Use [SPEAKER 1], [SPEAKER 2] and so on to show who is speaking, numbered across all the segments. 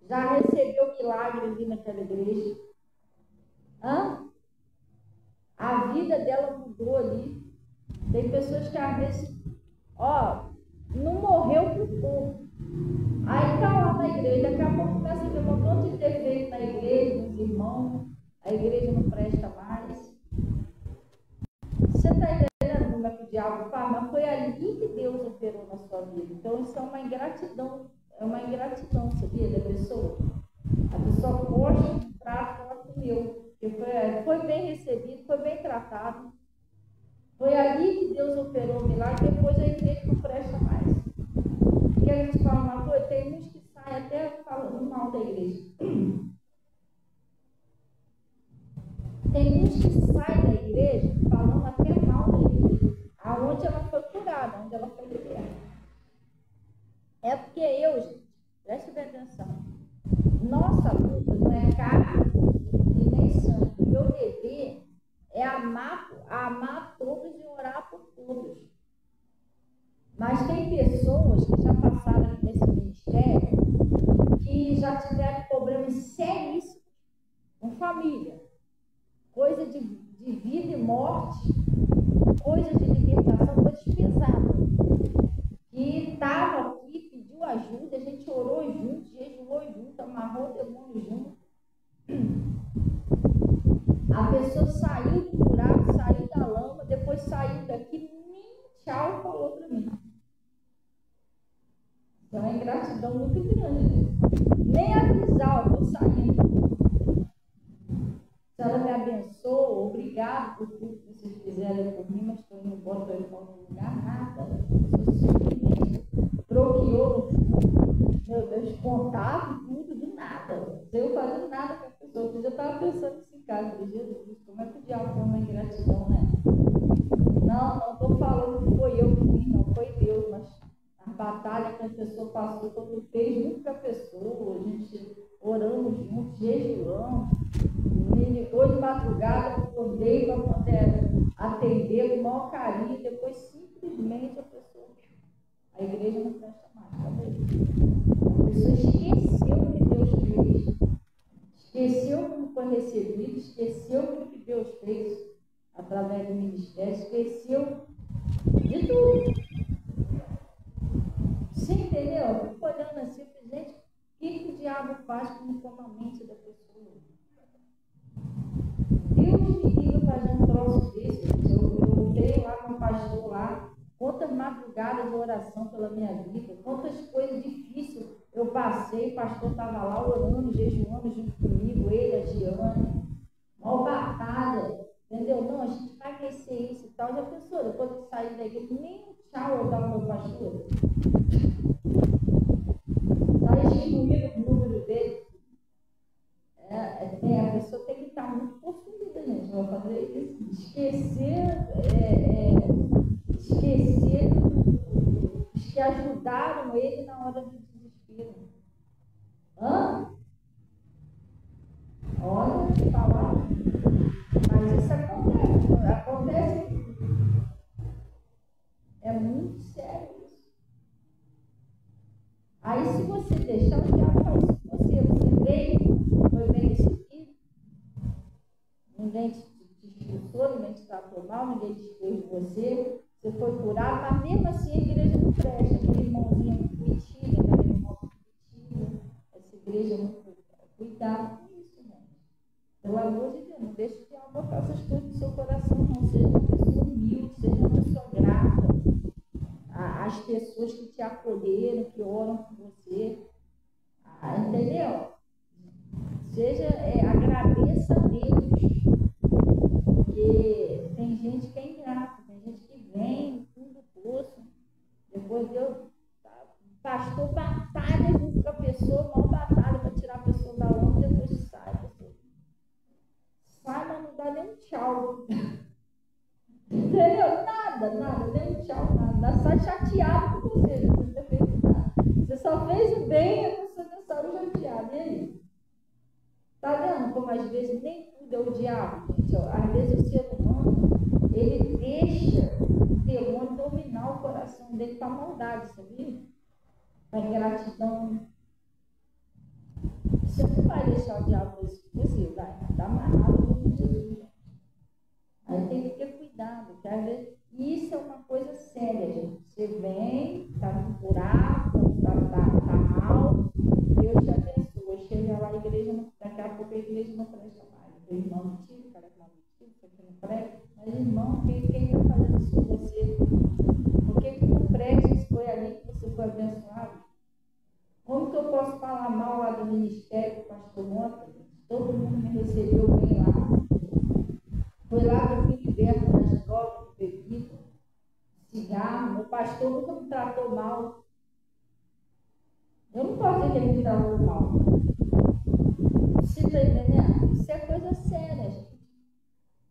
[SPEAKER 1] Já recebeu milagre ali naquela igreja? Hã? A vida dela mudou ali. Tem pessoas que às vezes, não morreu por pouco. Aí tá lá na igreja, daqui a pouco começa a ver um monte de defeito na igreja, nos irmãos, a igreja não presta mais. Você está entendendo como é que o diabo faz? Mas foi ali que Deus operou na sua vida. Então isso é uma ingratidão, sabia, da pessoa. A pessoa posta um prato que ela comeu, porque foi bem recebido, foi bem tratado. Foi ali que Deus operou o milagre, depois a igreja não presta mais. Porque a gente fala uma coisa, tem uns que saem até falando mal da igreja. Tem uns que saem da igreja falando até mal da igreja. Aonde ela foi curada, onde ela foi liberta. É porque gente, preste bem atenção. Nossa luta não é carne e nem sangue. O meu dever é amar todos e orar por todos. Mas tem pessoas que já passaram aqui nesse ministério que já tiveram problemas seríssimos com família. Coisa de vida e morte, coisa de libertação, coisas pesadas. E estava aqui, pediu ajuda, a gente orou junto, jejuou junto, amarrou o demônio junto. A pessoa saiu do buraco, saiu da lama, depois saiu daqui, nem tchau falou para mim. Então é uma ingratidão muito grande, né? Nem avisar, eu estou saindo. Se ela me abençoou, obrigado por tudo que vocês fizeram por mim, mas estou indo embora, estou indo para outro lugar, nada. Eu simplesmente bloqueou meus contatos, tudo, do nada. Sem eu fazer nada com a pessoa. Eu estava pensando assim, cara, de Jesus, como é que o diabo tem uma ingratidão, né? Não estou falando que foi eu que fiz, não foi Deus, mas a batalha que a pessoa passou, quando fez junto com a pessoa, a gente oramos juntos, jejuamos, me ligou de madrugada, acordei para poder atender com o maior carinho, depois simplesmente a igreja não presta mais, a pessoa esqueceu o que Deus fez, esqueceu como foi recebido, esqueceu o que Deus fez através do ministério, esqueceu de tudo. Você entendeu? Eu fico olhando assim, gente, o que o diabo faz com a mente da pessoa? Deus me livre para fazer um troço desse. Eu dei lá com o pastor lá, quantas madrugadas de oração pela minha vida, quantas coisas difíceis eu passei, o pastor estava lá orando, jejuando junto comigo, ele, a Giane, uma batalha, entendeu? Não, a gente vai crescer isso e tal. Já pensou, depois de sair da igreja, nem um tchau eu dava ao meu pastor. Está excluído o número dele. A pessoa tem que estar muito possuída, gente. Vou fazer isso. Esquecer os que ajudaram ele na hora do desespero. Olha, que palavra. Mas isso acontece. É muito sério isso. Aí, se você deixar, o diabo faz isso com você. Você veio, foi bem recebido, ninguém te expulsou, ninguém te tratou mal, ninguém te fez de você, você foi curado, mas mesmo assim a igreja não presta, aquele irmãozinho metido, aquela irmã metida, essa igreja não presta. Cuidado com isso, gente. Pelo amor de Deus, não deixe o diabo botar essas coisas no seu coração, não. Seja uma pessoa humilde, seja uma pessoa grata. As pessoas que te acolheram, que oram por você, entendeu? Agradeça a Deus, porque tem gente que é ingrata, tem gente que vem no fundo do poço, depois Deus, pastor batalha junto com a pessoa, mal batalha para tirar a pessoa da onda, depois sai a pessoa. Sai, mas não dá nem um tchau. Entendeu? Nada, nem um tchau, nada. Sai chateado com você, não ter feito nada. Você só fez o bem e a pessoa já saiu chateada. E aí? Tá vendo como às vezes nem tudo é o diabo, gente? Às vezes o ser humano, ele deixa o demônio dominar o coração dele para a maldade, sabia? Para a ingratidão. não vai deixar o diabo fazer isso com você, vai. Está amarrado com Jesus. Aí tem que ter cuidado, porque às vezes isso é uma coisa séria, gente. Você vem, está curado, está mal, Deus te abençoa. Chega lá, a igreja, daqui a pouco a igreja não presta mais. O irmão não tira, o cara que não tira, isso aqui não presta. Mas, irmão, quem está fazendo isso com você? Por que não presta? Se foi ali que você foi abençoado? Como que eu posso falar mal lá do ministério do pastor Mota? Todo mundo me recebeu bem lá. Foi lá que eu fui liberto das drogas, do bebida, cigarro. Meu pastor nunca me tratou mal. Eu não posso dizer que ele me tratou mal. Você está entendendo? Isso é coisa séria, gente.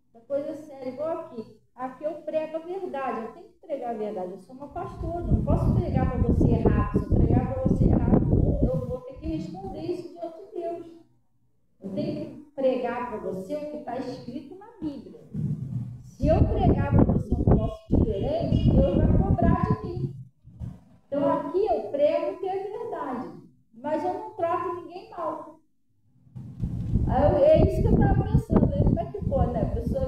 [SPEAKER 1] Isso é coisa séria. Igual aqui. Aqui eu prego a verdade. Eu tenho que pregar a verdade. Eu sou uma pastora. Eu não posso pregar para você errado. Se eu pregar para você errado, eu vou ter que responder isso diante de Deus. Eu tenho que pregar para você o que está escrito na Bíblia. Se eu pregar para você um negócio diferente, Deus vai cobrar de mim. Então aqui eu prego que é verdade, mas eu não trato ninguém mal. É isso que eu estava pensando, como é que pode, né? A pessoa,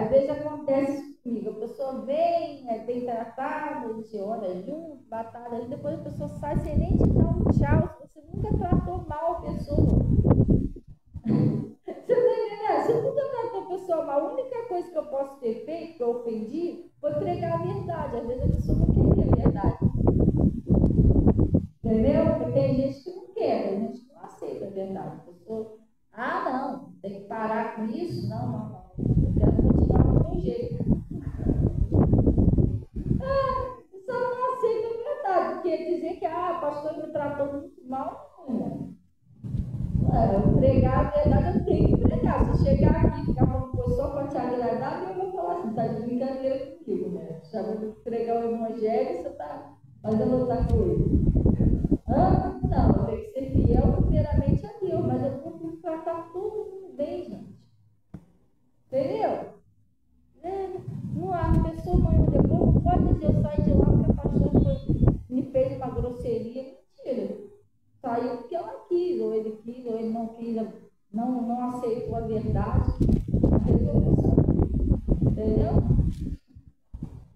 [SPEAKER 1] às vezes acontece isso comigo, a pessoa vem, é bem tratada, a gente ora junto, batalha, e depois a pessoa sai sem nem te dar um tchau, você nunca tratou mal a pessoa. Você está entendendo? Você nunca tratou a pessoa mal. A única coisa que eu posso ter feito, que eu ofendi, foi pregar a verdade. Às vezes a pessoa não queria a verdade. Entendeu? Porque tem gente que não quer, tem gente que não aceita a verdade. A pessoa, não, tem que parar com isso? Não. Eu quero continuar do meu jeito. A pessoa não aceita a verdade. Porque dizer que o pastor me tratou muito mal, não. Eu pregar a verdade, eu tenho que pregar. Se chegar aqui e ficar falando coisa só para te agradar, eu vou falar assim, tá de brincadeira comigo, né? Já vou pregar o evangelho, você está fazendo outra coisa. Não, eu tenho que ser fiel primeiramente a Deus, mas eu procuro tratar todo mundo bem, gente. Entendeu? A pessoa amanhã depois não pode dizer eu saí de lá porque a pastora me fez uma grosseria. Mentira. Saiu porque ela quis, ou ele não quis, não aceitou a verdade, entendeu?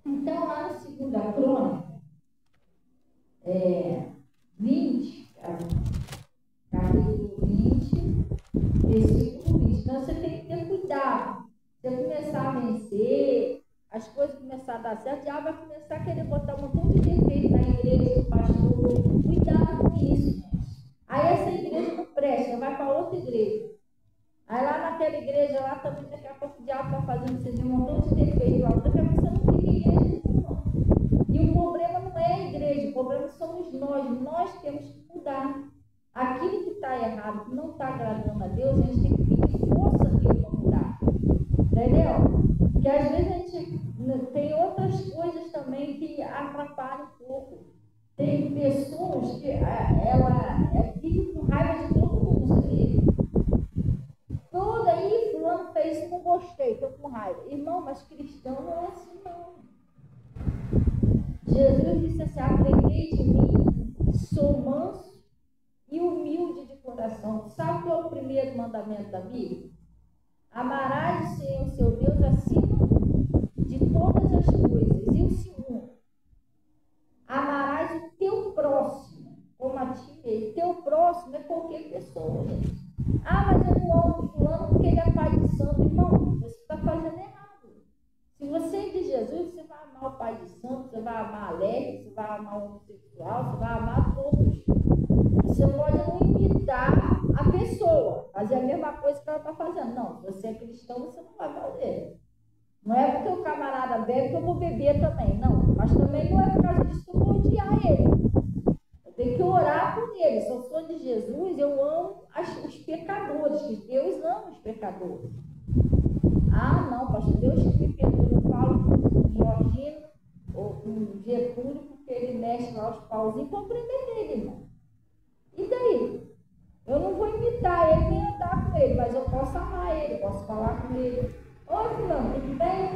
[SPEAKER 1] Então, lá na segunda crônica, 20, capítulo 20, versículo 20. Então, você tem que ter cuidado. Se você começar a vencer, as coisas começarem a dar certo, o diabo vai começar a querer botar um monte de defeito na igreja, do pastor. Cuidado com isso. Aí essa igreja não presta, vai para outra igreja. Aí lá naquela igreja lá também, daqui a pouco o diabo está fazendo você um montão de defeito lá. Daqui a pouco você não fica igreja nenhuma. E o problema não é a igreja, o problema somos nós. Nós temos que mudar. Aquilo que está errado, que não está agradando a Deus, a gente tem que pedir força a Deus para mudar. Entendeu? Porque às vezes a gente tem outras coisas também que atrapalham um pouco. Tem pessoas que ela fica com raiva de todo mundo, sabia? Toda aí, fulano fez isso, não gostei, estou com raiva. Irmão, mas cristão não é assim, não. Jesus disse assim, aprendei de mim, sou manso e humilde de coração. Sabe qual é o primeiro mandamento da Bíblia? Amarás o Senhor, seu Deus, acima de todas as coisas. E o segundo, amarás o teu próximo como a ti mesmo. Teu próximo é qualquer pessoa, gente. Mas eu não amo fulano porque ele é pai de santo. Irmão, você está fazendo errado. Se você é de Jesus, você vai amar o pai de santo, você vai amar a lésbica, você vai amar o homossexual, você vai amar todos. Você pode não imitar a pessoa, fazer a mesma coisa que ela está fazendo. Não, se você é cristão, você não vai fazer. Não é porque o camarada bebe que eu vou beber também, não. Mas também não é por causa disso que eu vou odiar ele. Eu tenho que orar por ele. Se eu sou de Jesus, eu amo os pecadores, que Deus ama os pecadores. Não, pastor, Deus que me perdoa. Eu falo com o Jorginho ou com o Getúlio, porque ele mexe lá os pauzinhos, vou prender nele, irmão. E daí? Eu não vou imitar ele nem andar com ele, mas eu posso amar ele, eu posso falar com ele. Oi, fulano, tudo bem?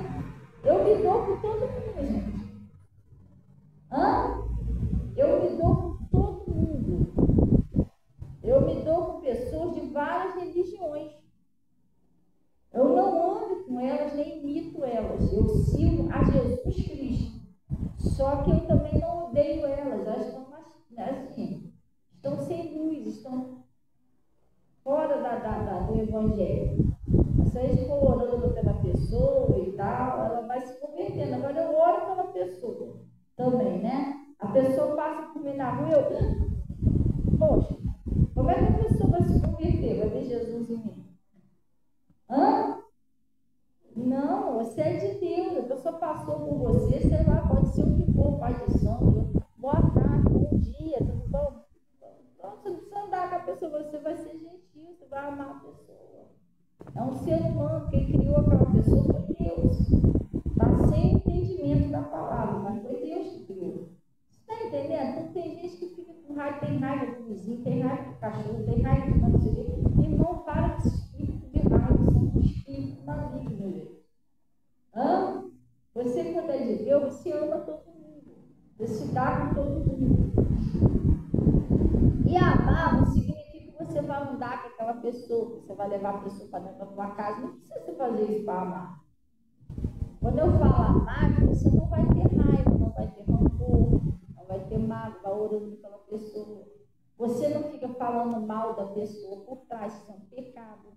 [SPEAKER 1] Eu me dou por todo mundo, gente. Eu me dou por todo mundo. Eu me dou estão fora do Evangelho. Se a gente for orando pela pessoa e tal, ela vai se convertendo. Agora eu oro pela pessoa também, né? A pessoa passa por mim na rua e eu... Poxa, como é que a pessoa vai se converter? Vai ver Jesus em mim? Hã? Não, você é de Deus. A pessoa passou por você, sei lá, pode ser o que for, pai de santo. Boa tarde, bom dia, tudo bom? Então, você não precisa andar com a pessoa, você vai ser gentil, você vai amar a pessoa. É um ser humano, quem criou aquela pessoa foi Deus. Está sem entendimento da palavra, mas foi Deus que criou. Você está entendendo? Então tem gente que fica com raiva, tem raiva do vizinho, tem raiva do cachorro, tem raiva do não sei o quê. Irmão, para com esse espírito de raiva, são um espírito maligno, meu Deus. Você, quando é de Deus, você ama todo mundo. Você se dá com todo mundo. E amar não significa que você vai andar com aquela pessoa, que você vai levar a pessoa para dentro da sua casa. Não precisa você fazer isso para amar. Quando eu falo amar, você não vai ter raiva, não vai ter rancor, não vai ter mágoa, vai orando pela pessoa. Você não fica falando mal da pessoa por trás, isso é um pecado.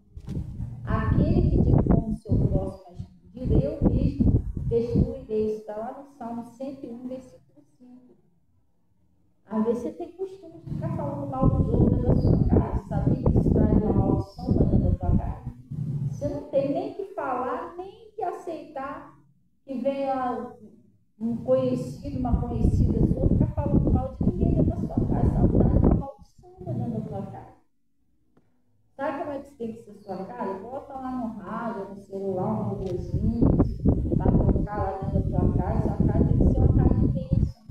[SPEAKER 1] Aquele que diz como o seu próximo, mas diz eu mesmo, destruirei. Está lá no Salmo 101, versículo 5. Às vezes você tem costume de ficar falando mal dos outros da sua casa. Sabia que isso traz uma maldição dentro da sua casa? Você não tem nem que falar, nem que aceitar que venha um conhecido, uma conhecida sua, ficar falando mal de ninguém dentro da sua casa. Não traz uma maldição dentro da sua casa. Sabe como é que tem que ser a sua casa? Bota lá no rádio, no celular, um robôzinho, para tocar lá dentro da sua casa. Sua casa tem que ser uma casa de bênção.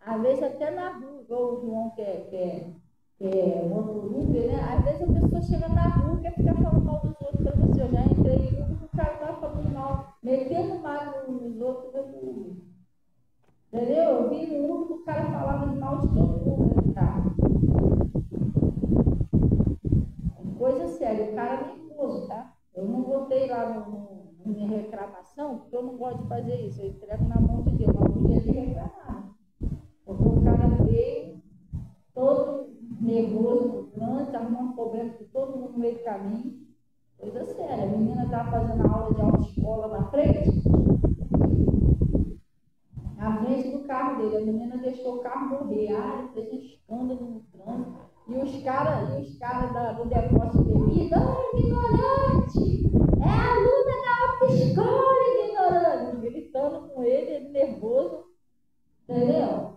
[SPEAKER 1] Às vezes até na rua, igual o João que é motorista, né? Às vezes a pessoa chega na rua e quer ficar falando mal dos outros para você. Eu já entrei em um, o cara estava falando mal, metendo mal nos outros do Uber. Entendeu? Eu vi no Uber que o cara falava mal de todo mundo no carro. Coisa séria, o cara é nervoso, tá? Eu não botei lá na minha reclamação, porque eu não gosto de fazer isso. Eu entrego na mão de Deus, mas podia ter reclamado. Porque o cara veio todo nervoso no trânsito, arrumando problema com todo mundo no meio do caminho. Coisa séria. A menina estava fazendo aula de autoescola na frente do carro dele. A menina deixou o carro morrer. Ele fez um escândalo no trânsito. E os caras do depósito de bebida, ignorante! É a aluna da autoescola, ignorante! Gritando com ele nervoso. Entendeu?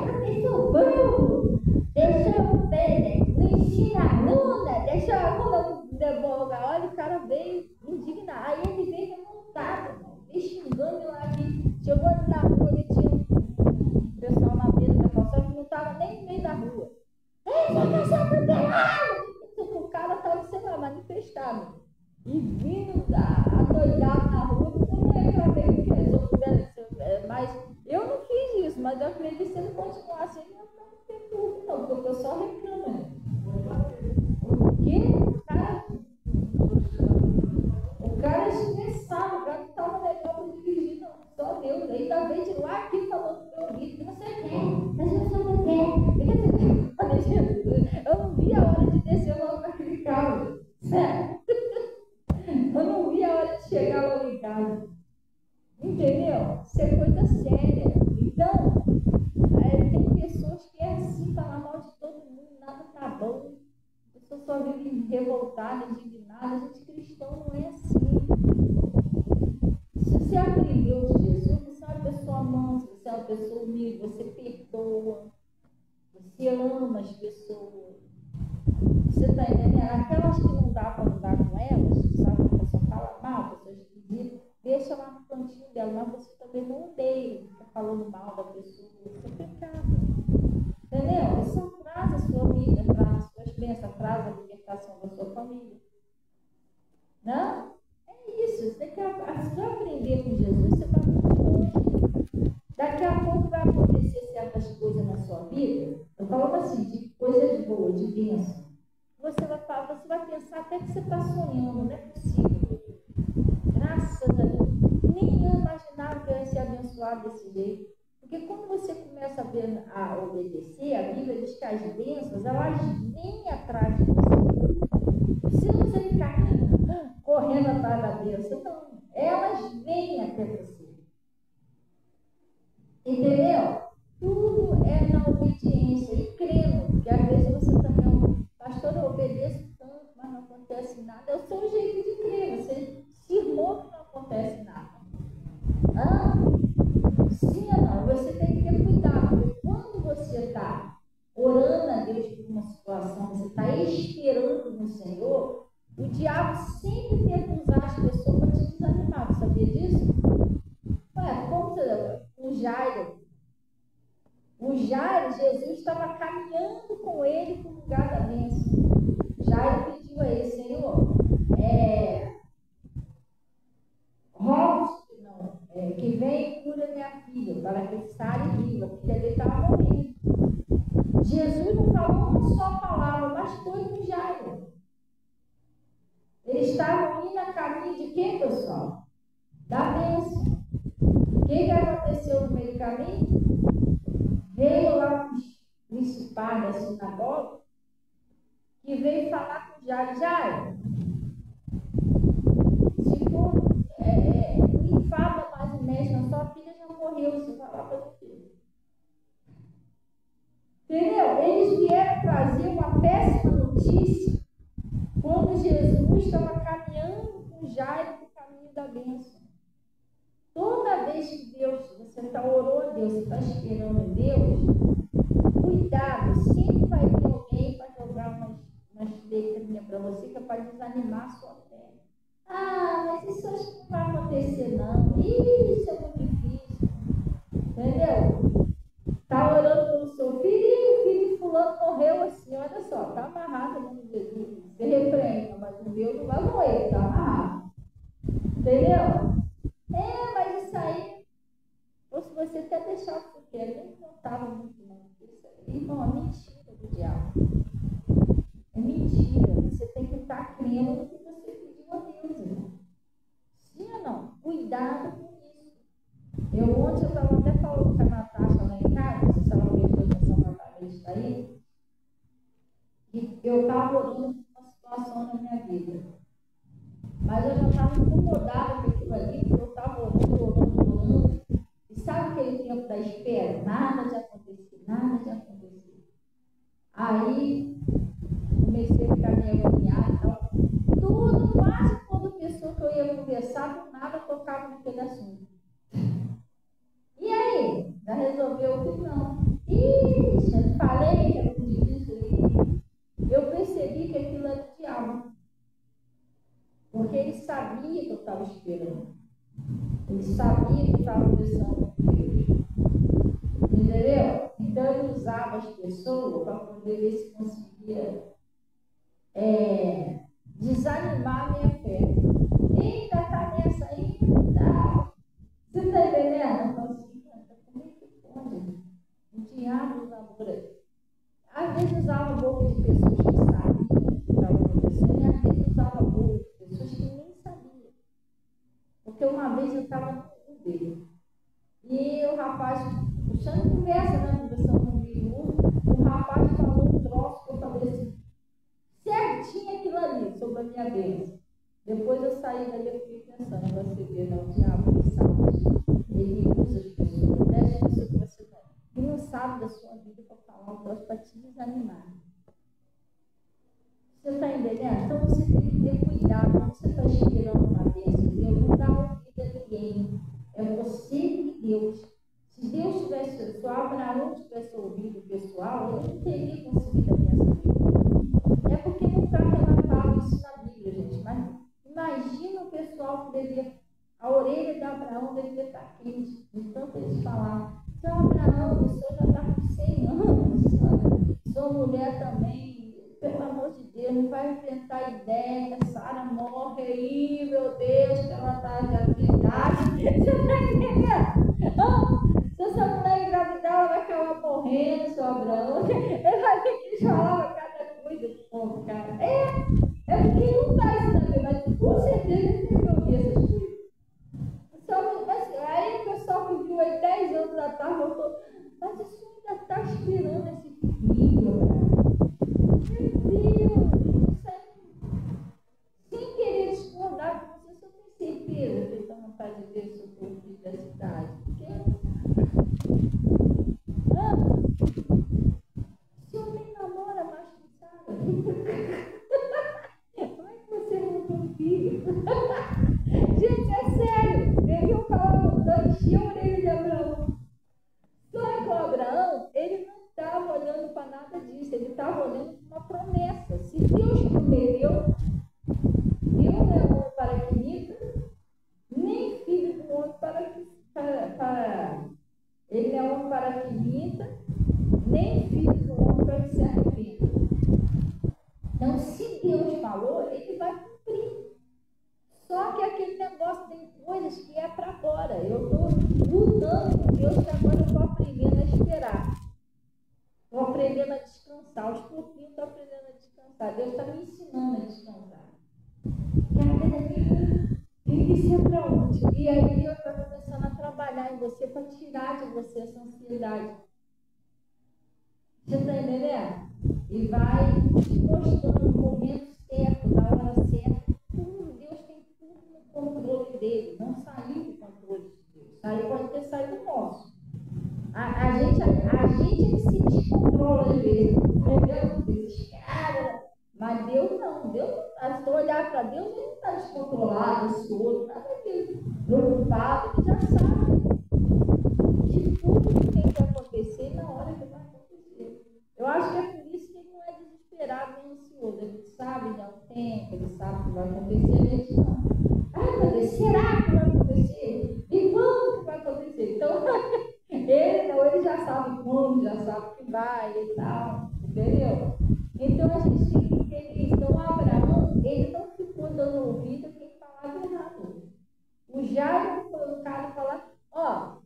[SPEAKER 1] Professor burro! Deixa eu ver, não ensina a aluna, deixa a aluna devolver. Olha, o cara veio indignado. Aí ele veio revoltado, veio xingando lá aqui. Chegou ali na rua, ele tinha um pessoal na beira da calçada que não estava nem no meio da rua. Ei, vai passar por pelado! O cara estava, sei lá, manifestado. E vindo adoidado na rua, eu não reclamei porque eles puderam. Mas eu não fiz isso, mas eu acredito que se ele continuasse, ele não tem tudo, não, porque o pessoal reclama. Porque o cara é estressado, o cara não estava legal para dirigir, não. Só Deus. Ainda veio de lá aqui falando no meu ouvido, que você quer, mas você não quer. Eu não vi a hora de descer logo naquele carro. Sério. Eu não vi a hora de chegar logo em casa. Entendeu? Isso é coisa séria. Então, tem pessoas que é assim, falar mal de todo mundo, nada tá bom. A pessoa só vive revoltada, indignada. A gente cristão não é assim. Se você aprendeu de Jesus, você é uma pessoa mansa, você é uma pessoa humilde, você perdoa, você ama as pessoas. Você está entendendo? Aquelas que não dá para andar com elas, sabe? A pessoa fala mal, pessoas esquisitas, deixa lá no cantinho dela, mas você também não odeia, fica falando mal da pessoa, isso é pecado. Entendeu? Isso atrasa a sua vida, atrasa as suas bênçãos, atrasa a libertação da sua família. Não? É isso. Se você aprender com Jesus, você vai muito longe. Daqui a pouco vai acontecer certas coisas na sua vida. Eu falo assim, de coisas boas, de bênção. Você vai pensar até que você está sonhando, não é possível. Graças a Deus. Nem eu imaginava que eu ia ser abençoado desse jeito. Porque quando você começa a obedecer, a Bíblia diz que as bênçãos, elas vêm atrás de você. Você não precisa ficar correndo atrás da bênção. Então, elas vêm até você. Entendeu? Tudo é na obediência e crendo. Porque às vezes você também, pastor, eu obedeço tanto, mas não acontece nada. É o seu jeito de crer. Você firmou que não acontece nada. Sim ou não? Você tem que ter cuidado. Porque quando você está orando a Deus por uma situação, você está esperando no Senhor, o diabo sempre tenta usar as pessoas para te desanimar. Você sabia disso? Ué, como você... O Jairo, Jesus estava caminhando com ele para o lugar da bênção. Jairo pediu a ele, Senhor, que vem e cura minha filha, para que sare viva. A filha dele estava morrendo. Jesus não falou uma só palavra, mas foi com Jairo. Eles estavam indo a caminho de quê, pessoal? Da bênção. O que aconteceu no meio do caminho? Veio lá o principal da sinagoga que veio falar com Jairo. Jairo, se for enfada mais o mestre, sua filha já morreu, você vai lá para o filho. Entendeu? Eles vieram trazer uma péssima notícia quando Jesus estava caminhando com Jairo no caminho da bênção. Toda vez que você orou a Deus, você está esperando em Deus, cuidado, sempre vai vir alguém para jogar umas letrinhas para você que é para desanimar a sua fé. Mas isso acho que não vai acontecer não. Isso é muito difícil. Entendeu? Está orando pelo seu filho e o filho de fulano morreu assim, olha só, está amarrado no Jesus. Você repreende, mas o meu não vai morrer, está amarrado. Entendeu? Mas isso aí, ou se você até deixar o que ele não estava muito não. Isso aí, irmão, é mentira do diabo. É mentira. Você tem que estar crendo no que você pediu a Deus, irmão. Sim ou não? Cuidado com isso. Ontem eu estava até falando com a Natasha lá em casa, não sei se ela prestou atenção na cabeça aí, e eu estava orando por uma situação na minha vida. Mas eu já estava incomodada com aquilo ali, porque eu estava orando. E sabe aquele tempo da espera? Nada de acontecer, nada de acontecer. Aí, comecei a ficar meio agoniada e tal. Tudo, quase toda pessoa que eu ia conversar, do nada tocava naquele assunto. E aí? Já resolveu que não? Já falei que era muito difícil. Eu percebi que aquilo era o diabo. Porque ele sabia que eu estava esperando. Ele sabia que eu estava pensando com Deus. Entendeu? Então ele usava as pessoas para poder ver se conseguia desanimar a minha fé. Eita, tá nessa aí. Tá. Você está entendendo? Eu falo assim, como é que pode? O diabo usa amor. Às vezes usava a boca de pessoas que sabiam o que estava acontecendo, e às vezes usava a boca de pessoas que nem sabiam. Porque uma vez eu estava no dele. E o rapaz, puxando conversa, né? Conversando comigo, o rapaz falou um troço que eu falei assim, certinho aquilo ali, sobre a minha bênção. Depois eu saí dali e fiquei pensando, você vê, não, o diabo, ele sabe, ele usa as pessoas, deixa as pessoas que você não. E não sabe da sua vida para falar um troço para te desanimar. Você está entendendo? Então você tem que ter cuidado quando você está esperando uma bênção. Deus não dá ouvido a ninguém. É você e Deus. Se Deus tivesse, se o Abraão tivesse ouvido o pessoal, ele não teria conseguido a bênção dele. É porque não está relatado isso na Bíblia, gente. Mas imagina o pessoal que devia, a orelha de Abraão devia estar quente, de tanto eles falaram. Seu Abraão, o senhor já está com 100 anos, sua mulher também, pelo amor de Deus, não vai inventar ideia, Sara morre aí, meu Deus, que ela está de idade. Você está entendendo? Se essa mulher engravidar, ela vai acabar morrendo, seu Abraão. Ele vai ter que falar cada coisa do povo, cara. É porque não está isso na Bíblia, mas com certeza ele tem que ouvir essas coisas. Aí o pessoal que viu aí 10 anos atrás voltou olhando para nada disso, ele estava olhando para uma promessa. Se Deus prometeu, Deus não é homem para que minta, nem filho do homem ele não é homem para que minta, nem filho do homem para que se arrependa. Então, se Deus falou, ele vai cumprir. Só que aquele negócio tem coisas que é para agora. Eu estou lutando com Deus, que agora eu estou aprendendo a esperar. Estou aprendendo a descansar. Aos pouquinhos estou aprendendo a descansar. Deus está me ensinando a descansar. Que a vida tem que ser para útil. E aí Deus está começando a trabalhar em você para tirar de você essa ansiedade. Você está entendendo? E vai te mostrando o momento certo, na hora certa. Tudo, Deus tem tudo no controle dele. Não saiu do controle de Deus. Saiu, pode ter saído do nosso. A gente se descontrola às vezes. Entendeu? Desescara. Mas Deus não. Se tu olhar para Deus, ele não está descontrolado, ansioso, nada disso. Preocupado, ele já sabe de tudo que tem que acontecer na hora que vai acontecer. Eu acho que é por isso que ele não é desesperado nem ansioso. Ele sabe já o tempo, ele sabe o que vai acontecer, a gente não. Ai, meu Deus, será que vai acontecer? E quando que vai acontecer? Então, ele já sabe quando, já sabe o que vai e tal, entendeu? Então, a gente tem que entender isso. Então, Abraão, ele não ficou dando ouvido a quem falava errado. O Jairo foi o cara falar, ó,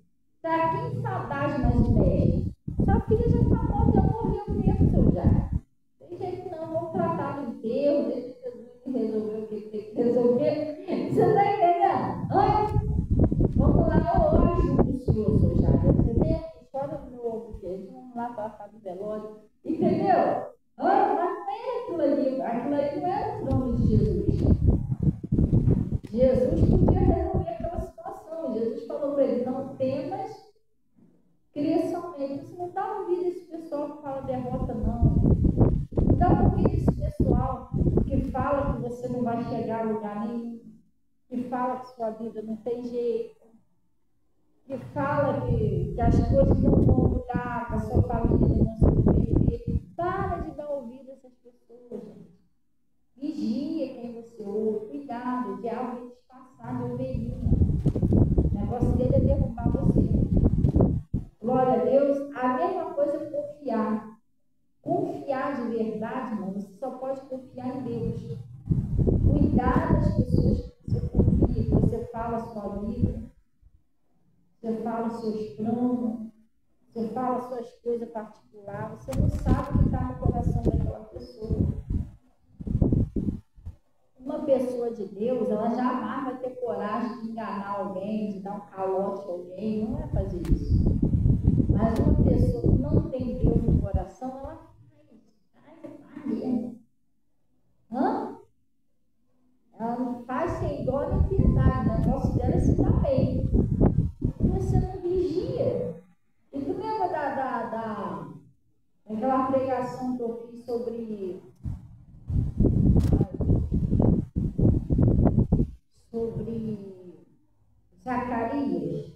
[SPEAKER 1] tá aqui em saudade mais de mestre. Sua filha já está morta, já morreu mesmo, seu Jairo. Tem jeito não, vamos tratar do enterro, deixa Jesus resolver o que tem que resolver. Você está entendendo? Vamos lá, eu ajudo o senhor, seu Jairo. Você tem a história do meu ovo queijo, vamos lá passar do velório. Entendeu? Mas não é aquilo ali não era o trono de Jesus. Jesus podia resolver aquela situação. Jesus falou para ele, não temas, crê somente. Você não dá ouvido esse pessoal que fala derrota, não. Não dá ouvido esse pessoal que fala que você não vai chegar a lugar nenhum, que fala que sua vida não tem jeito, que fala que as coisas não vão mudar, que a sua família não se perder. Para de dar ouvido a essas pessoas, gente. Vigia quem você ouve. Cuidado, o diabo vai disfarçar de ovelhinha. O negócio dele é derrubar você. Glória a Deus. A mesma coisa é confiar. Confiar de verdade, não. Você só pode confiar em Deus. Cuidar das pessoas que você confia, que você fala a sua vida, você fala os seus planos, você fala as suas coisas particulares, você não sabe o que está no coração daquela pessoa. Uma pessoa de Deus, ela jamais vai ter coragem de enganar alguém, de dar um calote a alguém, não é fazer isso. Mas uma pessoa que não tem Deus no coração, ela faz mesmo. Ela não faz sem dó nem piedade, o negócio dela é se dar bem. E você não vigia. E tu lembra daquela pregação que eu fiz sobre Zacarias?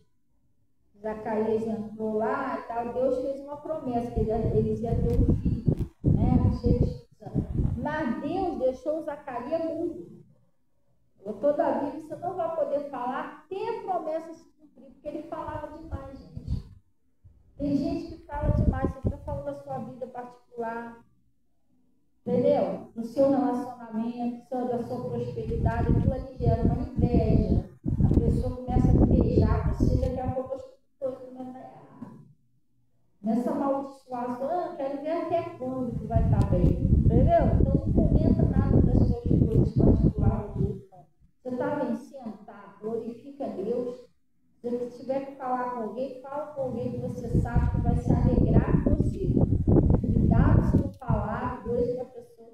[SPEAKER 1] Zacarias entrou lá e tal, Deus fez uma promessa, que eles iam ter um filho, né? Mas Deus deixou Zacarias mudo. Todavia, você não vai poder falar, ter a promessa se cumprir, porque ele falava demais, gente. Tem gente que fala demais, você está falando da sua vida particular, entendeu? No seu relacionamento, da sua prosperidade, aquilo ali gera uma inveja. A pessoa começa a invejar você, daqui a pouco as coisas começam a errar. Nessa amaldiçoação, quero ver até quando que vai estar bem, entendeu? Então não comenta nada das suas coisas particulares. Você está vencendo? Tá? Glorifica a Deus. Se você tiver que falar com alguém, fala com alguém que você sabe que vai se alegrar com você. Cuidado se não falar coisa que a pessoa.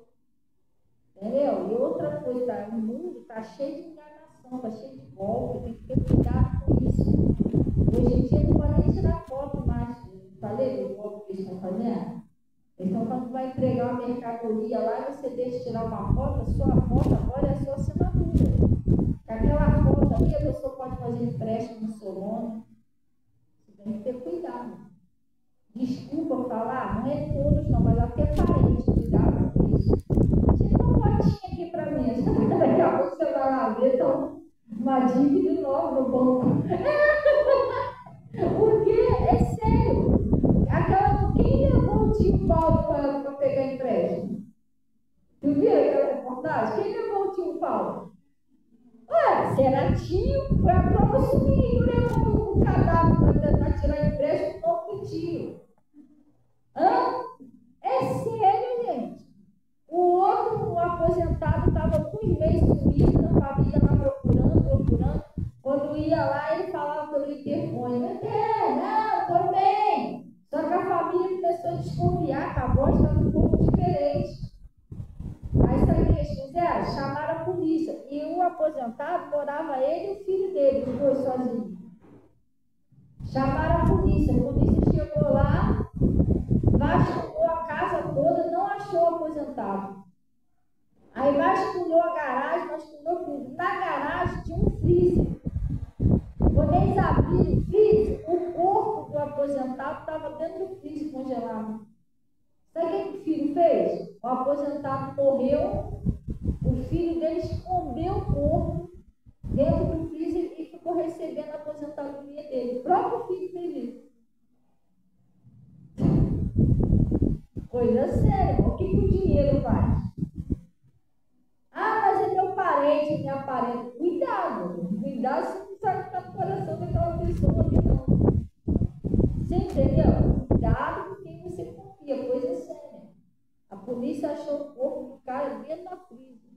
[SPEAKER 1] Entendeu? E outra coisa, o mundo está cheio de enganação, está cheio de golpe, tem que ter cuidado com isso. Hoje em dia não pode nem tirar foto mais. Falei do golpe que eles estão fazendo? Então, quando vai entregar uma mercadoria lá, você deixa tirar uma foto, a sua foto agora é a sua assinatura. Aquela foto ali, a pessoa pode fazer empréstimo no seu nome. Você tem que ter cuidado. desculpa falar, não é todos não, mas até parentes cuidaram com isso. Tira uma fotinha aqui para mim, daqui a pouco você vai lá ver, então, uma dívida nova no banco. Porque é sério. Quem levou o tio Paulo para pegar empréstimo? Tu viu aquela reportagem? Quem levou o tio Paulo? Ué, se era tio, foi a própria sobrinha que levou o cadáver para tentar tirar empréstimo do novo tio. Hã? É sério, gente. O outro, o aposentado, estava com um mês sumido, a família lá procurando. Quando ia lá, ele falava pelo interfone: não, estou bem. Só que a família começou a desconfiar, que a voz estava um pouco diferente. Aí sabe o que eles fizeram? Chamaram a polícia. E o aposentado morava ele e o filho dele, os dois sozinhos. Chamaram a polícia chegou lá, vasculhou a casa toda, não achou o aposentado. Aí vasculhou a garagem, vasculhou tudo. Na garagem tinha um freezer. Quando eles abriram o freezer, o corpo do aposentado estava dentro do freezer congelado. Sabe o que o filho fez? O aposentado morreu, o filho dele escondeu o corpo dentro do freezer e ficou recebendo a aposentadoria dele. O próprio filho fez isso. Coisa séria. O que o dinheiro faz? Ah, mas é meu parente, minha parente. Cuidado, você não sabe o que está no coração daquela pessoa ali, não. Você entendeu? Cuidado com quem você confia, coisa séria. A polícia achou o corpo do cara dentro da freezer.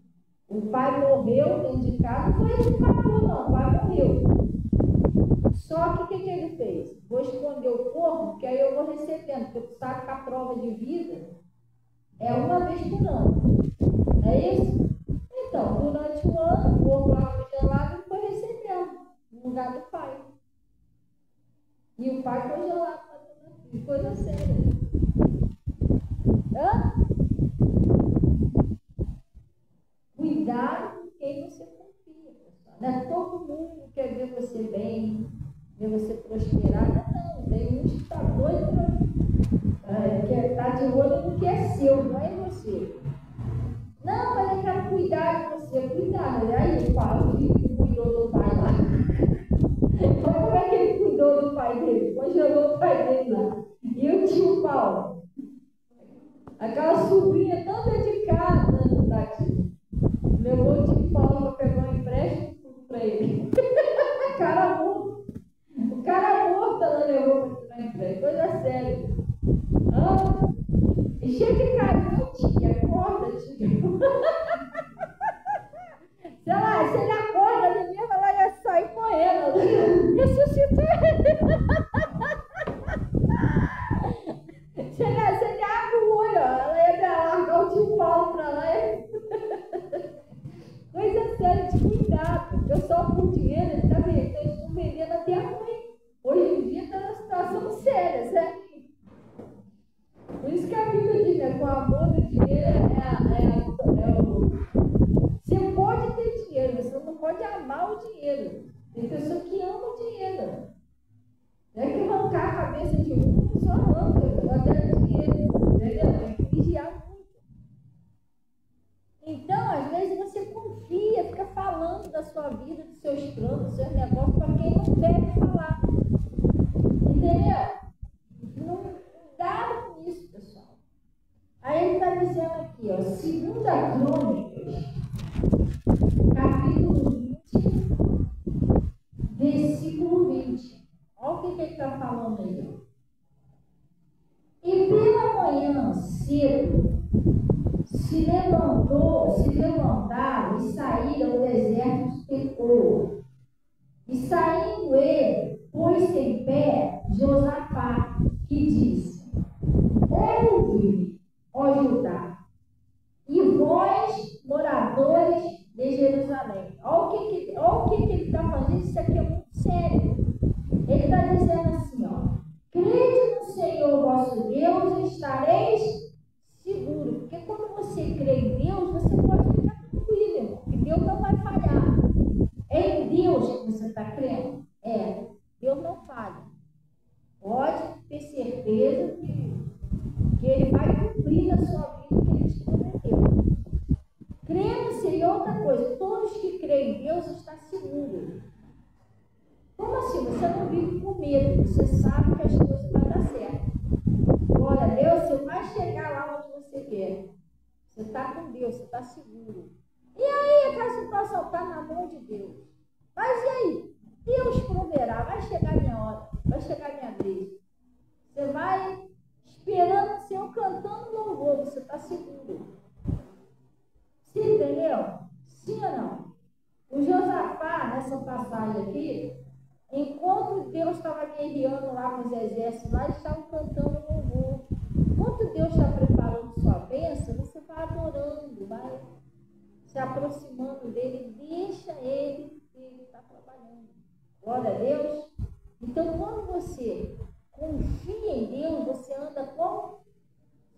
[SPEAKER 1] O pai morreu dentro de casa, não foi ele que matou, não. O pai morreu. Só que o que ele fez? Vou esconder o corpo, porque aí eu vou recebendo, porque tu sabe que a prova de vida é uma vez por ano. É isso? Então, durante o ano, o corpo lá congelado ele foi recebendo, no lugar do pai. E o pai congelado, coisa séria. Hã? Cuidado com quem você confia, pessoal. Não é todo mundo que quer ver você bem, ver você prosperar. Não, tem uns que está doido que está de olho no que é seu, não é você. Não, mas eu quero cuidar de você. Cuidar, né? Aí o pai, o filho que cuidou do pai lá. Olha como é que ele cuidou do pai dele. Congelou o pai dele lá. E o tio Paulo. Aquela sobrinha tão dedicada daqui. Levou o tio Paulo para pegar um empréstimo para ele. Cara morto. O cara morto ela levou para pegar um empréstimo. Coisa séria. E chega de carinho, tia. Acorda, tia. Sei lá, se ele acorda de mesmo, ela ia sair correndo. Ressuscitou ele. Se ele abre o olho, ela ia largar o tio Paulo para lá. Coisa séria de cuidado. O pessoal com dinheiro, eles estão vendendo até a mãe. Hoje em dia está numa situação séria, certo? Por isso que a Bíblia diz, né? Com o amor do dinheiro Você pode ter dinheiro, você não pode amar o dinheiro. Tem pessoa que ama o dinheiro. Não é que arrancar a cabeça de um, só arranca, até dinheiro. Entendeu? Tem que vigiar muito. Então, às vezes você confia, fica falando da sua vida, dos seus planos, dos seus negócios, para quem não deve falar. Entendeu? Não cuidado com isso, pessoal. Aí ele está dizendo aqui, ó, 2 Crônicas, capítulo 20, versículo 20. Olha o que ele está falando aí. E pela manhã cedo se levantaram e saíram ao deserto de Tecoa. E saindo ele, pôs-se em pé Josafá, que disse: ouve, ó Judá, e vós, moradores de Jerusalém. Olha o que ele está fazendo, isso aqui é muito sério. Ele está dizendo assim, ó: crede no Senhor vosso Deus e estareis seguros. Porque quando você crê em Deus, você pode ficar tranquilo, irmão, que Deus não vai falhar. É em Deus que você está crendo? Deus não falha. Pode ter certeza crê em Deus está seguro. Como assim? Você não vive com medo, você sabe que as coisas vão dar certo. Glória a Deus, você vai chegar lá onde você quer. Você está com Deus, você está seguro. E aí, aquela situação está na mão de Deus. Mas e aí? Deus proverá, vai chegar a minha hora, vai chegar a minha vez. Você vai esperando o Senhor cantando louvor, você está seguro. Sim, entendeu? Sim ou não? O Josafá, nessa passagem aqui, enquanto Deus estava guerreando lá com os exércitos, lá eles estavam cantando louvor. Enquanto Deus está preparando sua bênção, você vai adorando, vai se aproximando dele, deixa ele está trabalhando. Glória a Deus. Então, quando você confia em Deus, você anda como?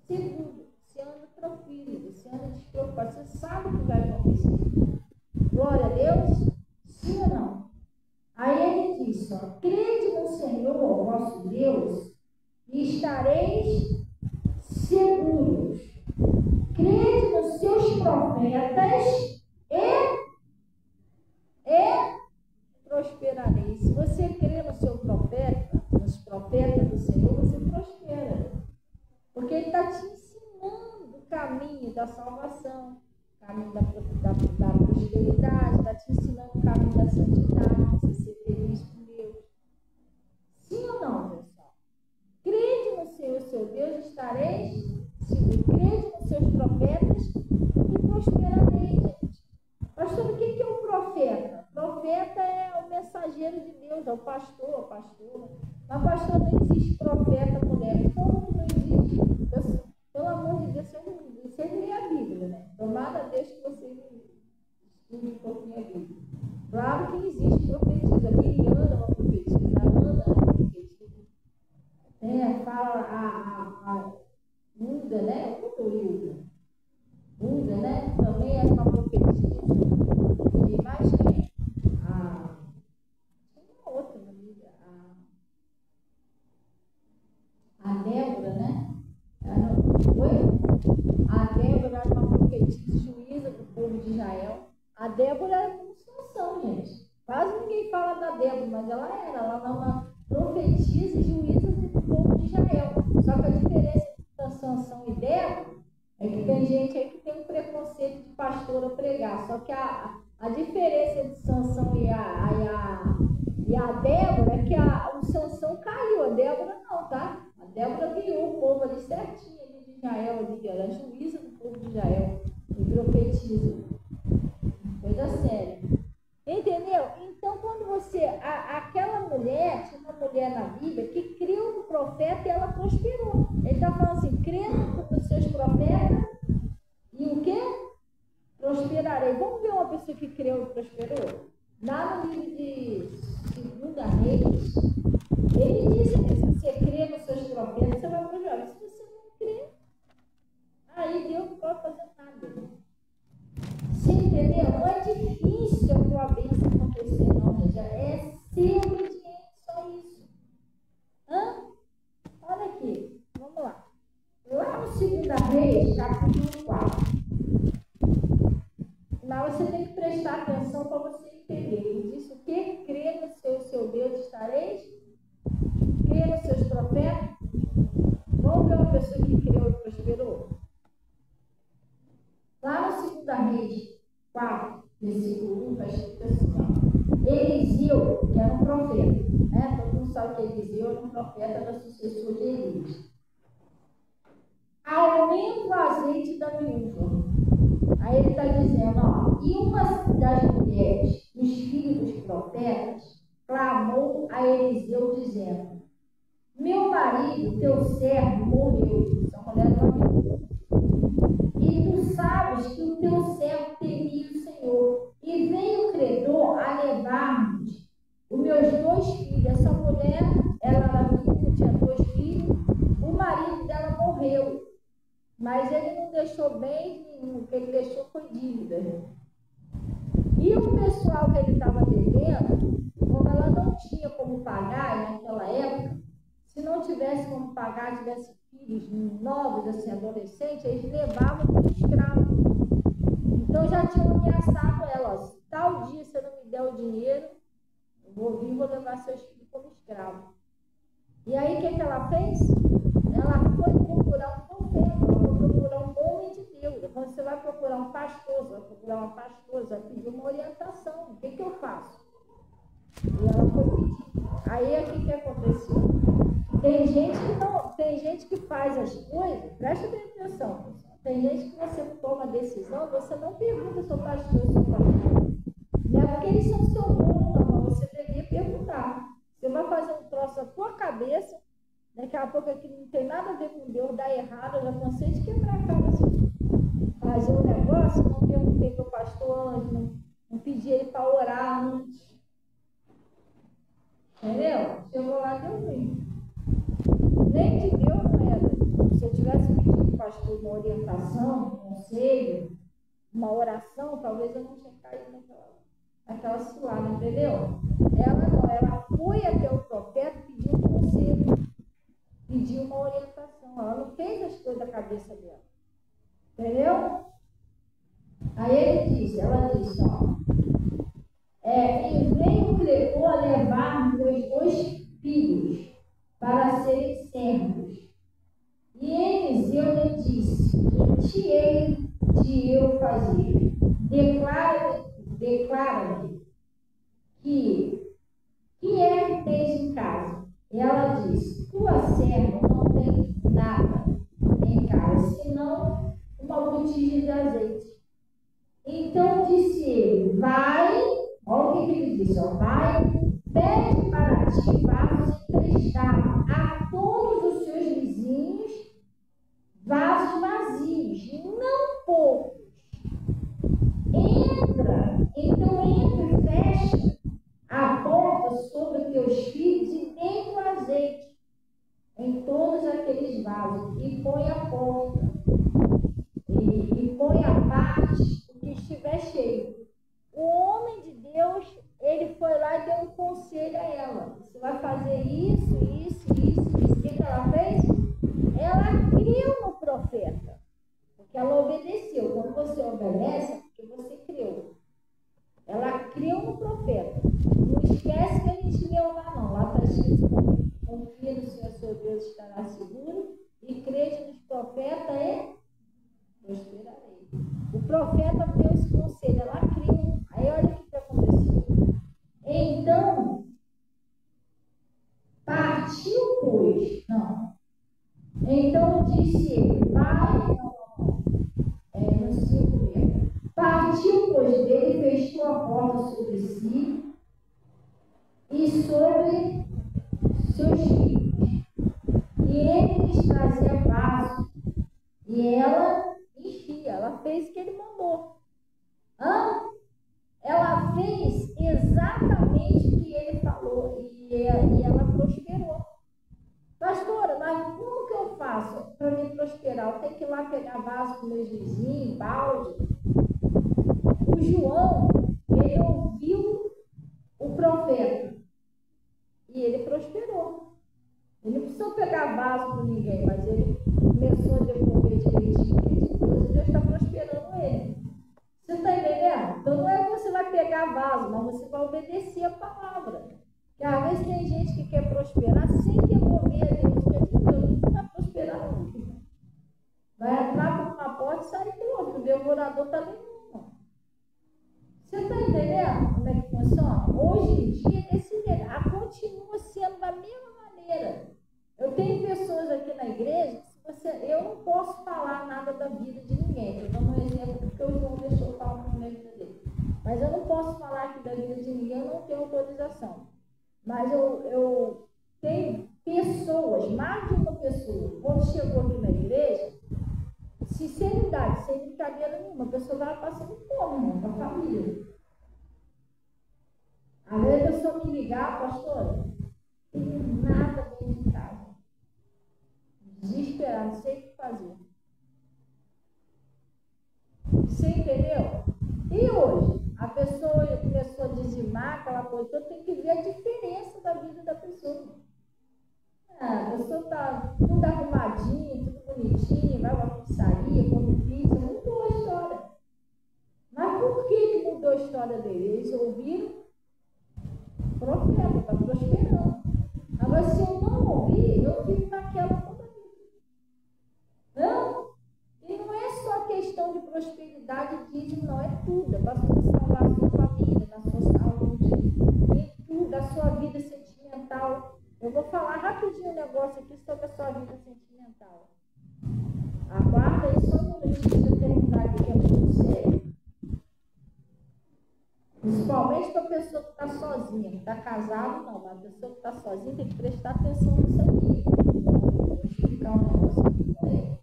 [SPEAKER 1] Seguro, você anda tranquilo, você anda despreocupado, você sabe o que vai acontecer. Glória a Deus. Sim ou não? Aí ele diz, ó, crede no Senhor, vosso Deus, e estareis seguros. Crede nos seus profetas e prosperareis. Se você crê no seu profeta, nos profetas do Senhor, você prospera. Porque ele está te ensinando o caminho da salvação, o caminho da prosperidade, está te ensinando o caminho da santidade, você ser feliz com Deus. Sim ou não, pessoal? Crede no Senhor, seu Deus, estareis seguros. Crede nos seus profetas e prosperareis, gente. Pastor, o que é um profeta? Profeta é o mensageiro de Deus, é o pastor, a pastora. Mas, pastor, não existe profeta, mulher. Como não existe? Pelo amor de Deus, você lê a Bíblia, né? Tomara a Deus que você estude um pouquinho a Bíblia. Claro que existe profetisa. Miriam é uma profetisa, Ana é uma profetisa. Fala a Uda, né? Uda, né? Também é uma profetisa. E mais quem? Uma outra amiga, a Débora, né? A Débora era uma profetisa juíza do povo de Israel. A Débora era como Sansão, gente. Quase ninguém fala da Débora, mas ela era uma profetisa e juíza do povo de Israel. Só que a diferença entre Sansão e Débora é que tem gente aí que tem um preconceito de pastora pregar. Só que a diferença entre Sansão e a Débora é que o Sansão caiu, a Débora não, tá? A Débora guiou o povo ali certinho ali de Israel, ali, era juíza do povo de Israel, e profetiza. Coisa séria. Entendeu? Então, quando você... aquela mulher, tinha uma mulher na Bíblia que creu no profeta e ela prosperou. Ele está falando assim, crendo nos seus profetas e o quê? Prosperarei. Vamos ver uma pessoa que creu e prosperou? Lá no livro de 2 Reis, ele diz que se você crê nos seus profetas, você vai prosperar. Se você não crê, aí Deus não pode fazer nada. Você entendeu? Não é difícil a tua bênção acontecer, não, gente. É ser obediente, só isso. Olha aqui, vamos lá. Lá no 2 Reis, capítulo 4. Lá você tem que prestar atenção para você entender. Ele disse o quê? Crê no seu Deus estareis? Crê nos seus profetas? Vamos ver uma pessoa que creu e prosperou? Lá no 2 Reis 4, versículo 1, está escrito assim, ó. Eliseu, que era um profeta, né? Todo mundo sabe que Eliseu era um profeta, era sucessor de Elias. Aumenta o azeite da viúva. Aí ele está dizendo, ó, e uma das mulheres, os filhos dos profetas, clamou a Eliseu, dizendo, meu marido, teu servo, morreu. Essa mulher era viúva. E tu sabes que o teu servo temia o Senhor. E veio o credor a levar-nos os meus 2 filhos. Essa mulher, ela era viúva, tinha 2 filhos. O marido dela morreu. Mas ele não deixou bem nenhum, o que ele deixou foi dívida. E o pessoal que ele estava devendo, como ela não tinha como pagar naquela época, se não tivesse como pagar, tivesse filhos novos, assim, adolescentes, eles levavam como escravo. Então já tinham ameaçado ela, ó, tal dia, não me der o dinheiro, eu vou vir e vou levar seus filhos como escravo. E aí, o que ela fez? Ela foi procurar um profeta, ela foi procurar um homem de Deus. Quando você vai procurar um pastor, você vai procurar uma pastora, você vai pedir uma orientação. O que eu faço? E ela foi pedir. Aí, o que aconteceu? Tem gente que faz as coisas, presta bem atenção, pessoal. Tem gente que você toma decisão, você não pergunta ao seu pastor, ao seu pastor. Não é porque eles são seu dono, não, mas você deveria perguntar. Você vai fazer um troço na tua cabeça, daqui a pouco aquilo não tem nada a ver com Deus, dá errado, eu já cansei de quebrar a cara assim. Fazer um negócio, não perguntei para o pastor antes, não pedi ele para orar antes. Entendeu? Chegou lá, deu ruim. Nem de Deus não era. Se eu tivesse pedido para o pastor uma orientação, um conselho, uma oração, talvez eu não tinha caído naquela cilada, entendeu? Ela não, ela foi até o profeta e pediu um conselho, pediu uma orientação. Ela não fez as coisas da cabeça dela. Entendeu? Aí ela disse, ó, e veio Cleô a levar meus 2 filhos para serem servos. E Eliseu lhe disse, que te hei de eu fazer? Declara-me que é que tens em casa? E ela disse, tua serva não tem nada em casa, senão uma botija de azeite. Então disse ele, vai, olha o que ele disse, ó, vai, pede para ti vasos emprestados a todos os seus vizinhos, vasos vazios, não poucos. Entra e fecha a porta sobre teus filhos e dê o azeite em todos aqueles vasos e põe a porta e põe a parte que estiver cheio. O homem de Deus, ele foi lá e deu um conselho a ela. Você vai fazer isso. O que ela fez? Ela creu no profeta, porque ela obedeceu. Quando você obedece, é porque você creu. Ela creu no profeta. Não esquece que a gente leu lá, não. Lá está escrito: confia no Senhor, seu Deus estará seguro, e crede nos profetas e prosperarei. O profeta deu esse conselho, ela creu. Aí olha o que aconteceu. Então, partiu, pois. Não. Então disse ele, vai. No 5 mesmo. Partiu, pois, dele, fechou a porta sobre si e sobre seus filhos. E ele lhes trazia vaso. E ela enchia. Ela fez o que ele mandou. Ela fez exatamente o que ele falou. E ela prosperou. Pastora, mas como que eu faço para me prosperar? Eu tenho que ir lá pegar vaso com meus vizinhos, balde. O João, ele ouviu o profeta e ele prosperou. Ele não precisou pegar vaso com ninguém, mas ele começou a devolver direitinho de Deus e Deus está prosperando ele. Você está entendendo? Então não é que você vai pegar vaso, mas você vai obedecer a palavra. Porque às vezes tem gente que quer prosperar sem devolver a Deus, porque Deus não vai prosperar nunca. Vai entrar por uma porta e sair por outra. O devorador está ali. Você está entendendo como é que funciona? Hoje em dia, desse jeito, continua sendo da mesma maneira. Eu tenho pessoas aqui na igreja que eu não posso falar nada da vida de ninguém. Estou dando um exemplo porque o João deixou eu falar na vida dele. Mas eu não posso falar aqui da vida de ninguém, eu não tenho autorização. Mas eu tenho pessoas, mais de uma pessoa, quando chegou aqui na igreja, sinceridade, sem brincadeira nenhuma, a pessoa estava passando fome, com a família. Às vezes a pessoa me ligar, pastor, não tenho nada dentro de casa. Desesperado, não sei o que fazer. Você entendeu? E hoje, a pessoa começou a dizimar aquela coisa, eu tenho que ver a diferença da vida da pessoa. A pessoa está tudo arrumadinho, tudo bonitinho, vai para uma pizzaria, come pizza, mudou a história. Mas por que mudou a história dele? Eles ouviram, profeta, está prosperando. Agora, se eu não ouvir, eu fico naquela toda a vida. Não? E não é só questão de prosperidade e dízimo, não, é tudo. É para você salvar a sua família, da sua saúde, em tudo, da sua vida sentimental. Eu vou falar rapidinho um negócio aqui sobre a sua vida sentimental. Aguarda aí só um minutinho para eu terminar aqui, que é muito sério. Principalmente para a pessoa que está sozinha, que está casado, não, mas a pessoa que está sozinha tem que prestar atenção nisso aqui. Vou explicar um negócio aqui para ele.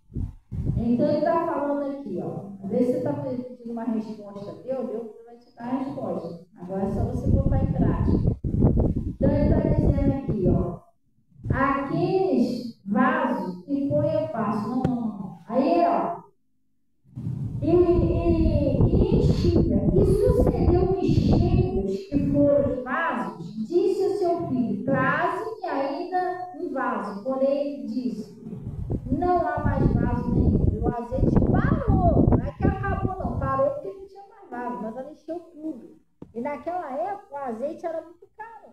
[SPEAKER 1] Então ele está falando aqui, ó. Às vezes você está pedindo uma resposta a Deus vai te dar a resposta. Agora é só você botar em prática. Então ele está dizendo aqui, ó. Aqueles vasos que põe eu passo. Não. Aí, ó. E enchia. E sucedeu que cheios que foram os vasos, disse ao seu filho: traze-me ainda um vaso. Porém ele disse: não há mais vaso nenhum. E o azeite parou. Não é que acabou, não. Parou porque não tinha mais vaso, mas ela encheu tudo. E naquela época o azeite era muito caro.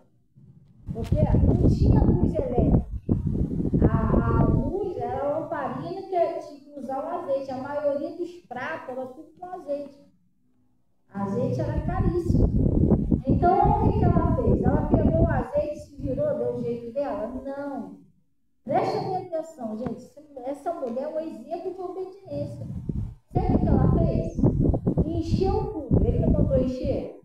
[SPEAKER 1] Porque não tinha luz elétrica. A luz era a lamparina que tinha que usar o azeite. A maioria dos pratos era tudo com azeite. Azeite era caríssimo. Então, o que ela fez? Ela pegou o azeite, se virou, deu o jeito dela? Não. Preste bem atenção, gente. Essa mulher é um exemplo de obediência. Sabe o que ela fez? Encheu tudo. Ele não mandou encher?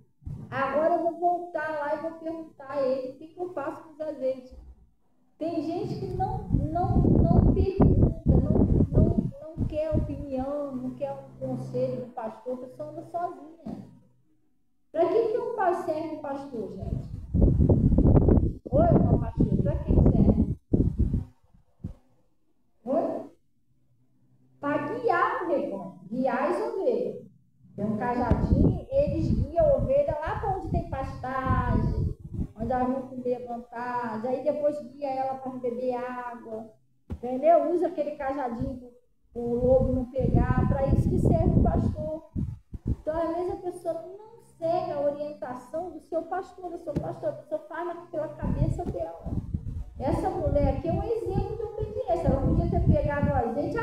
[SPEAKER 1] Agora eu vou voltar lá e vou perguntar a ele o que eu faço com os azeites. Tem gente que não pergunta, não quer opinião, não quer um conselho do pastor, a pessoa anda sozinha. Para que um pai serve um pastor, gente? Oi, irmão pastor, para que serve? Oi? Para guiar o rebanho, guiar as ovelhas. Tem um cajadinho, eles guiam a ovelha lá para onde tem pastagem, onde elas vão comer à vontade, aí depois guia ela para beber água, entendeu? Usa aquele cajadinho para o lobo não pegar, para isso que serve o pastor. Então, às vezes a pessoa não segue a orientação do seu pastor, a pessoa faz pela cabeça dela. Essa mulher aqui é um exemplo de obediência. Ela podia ter pegado o azeite,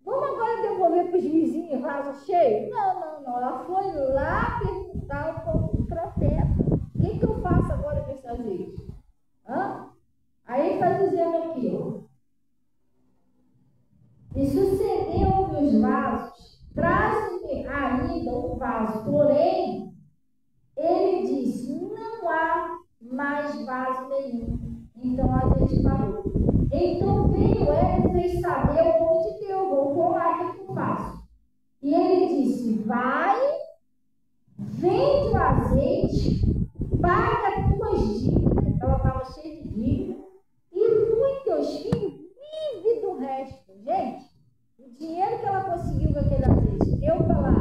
[SPEAKER 1] vamos agora devolver para os vizinhos vaso cheio? Não. Ela foi lá perguntar ao profeta: o que eu faço agora com esse azeite? Aí está dizendo aqui, ó. E sucedeu que os vasos, traze-me ainda um vaso. Porém, ele disse: não há mais vaso nenhum. Então a gente parou. Então veio ela e fez saber onde que eu vou lá, o que eu faço? E ele disse: vai, vende o azeite, paga as tuas dívidas. Ela estava cheia de dívida. E tu e teus filhos vive do resto. Gente, o dinheiro que ela conseguiu com aquele azeite deu para ela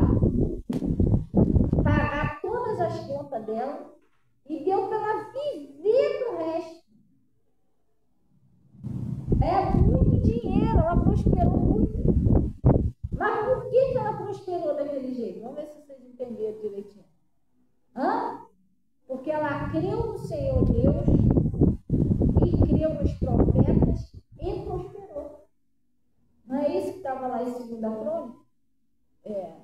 [SPEAKER 1] pagar todas as contas dela e deu para ela viver do resto. É muito dinheiro, ela prosperou muito. Mas por que ela prosperou daquele jeito? Vamos ver se vocês entenderam direitinho. Porque ela creu no Senhor Deus e creu nos profetas e prosperou. Não é isso que estava lá em 2 Crônicas? Em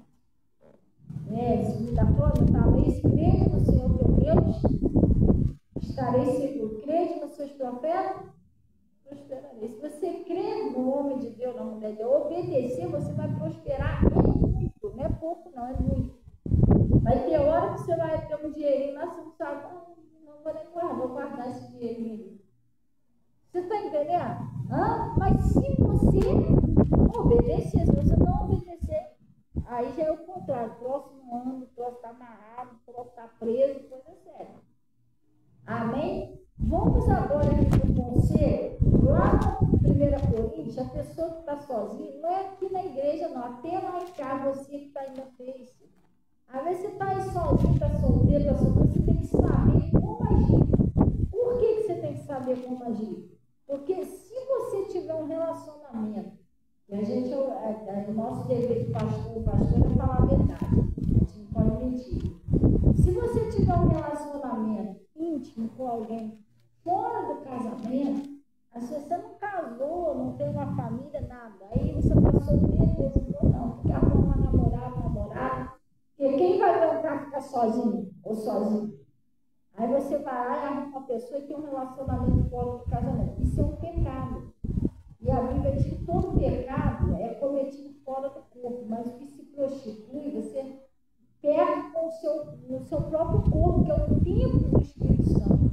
[SPEAKER 1] 2 Crônicas estava isso: crede no Senhor teu Deus, estarei seguro. Crede nos seus profetas, prosperarei. Se você crer no homem de Deus, na mulher de Deus, obedecer, você vai prosperar muito. Não é pouco, não, é muito. Vai ter hora que você vai ter um dinheirinho lá, você não sabe, não vou nem guardar, vou guardar esse dinheirinho ali. Você está entendendo? Mas se você obedecer, se você não obedecer, aí já é o contrário. Próximo ano, o troço está amarrado, o troço está preso, coisa séria. Amém? Vamos agora para o conselho. Lá no 1 Coríntios, a pessoa que está sozinha, não é aqui na igreja, não. Até lá em casa, você que está aí no Face. Às vezes você está aí sozinho, está solteiro, você tem que saber como agir. Por que você tem que saber como agir? Porque se você tiver um relacionamento, e o nosso dever de pastor é falar a verdade, a gente não pode mentir. Se você sozinho ou sozinho. Aí você vai lá e arruma uma pessoa e tem um relacionamento fora do casamento. Isso é um pecado. E a Bíblia diz que todo pecado é cometido fora do corpo, mas o que se prostitui, você perde com o seu próprio corpo, que é o templo do Espírito Santo.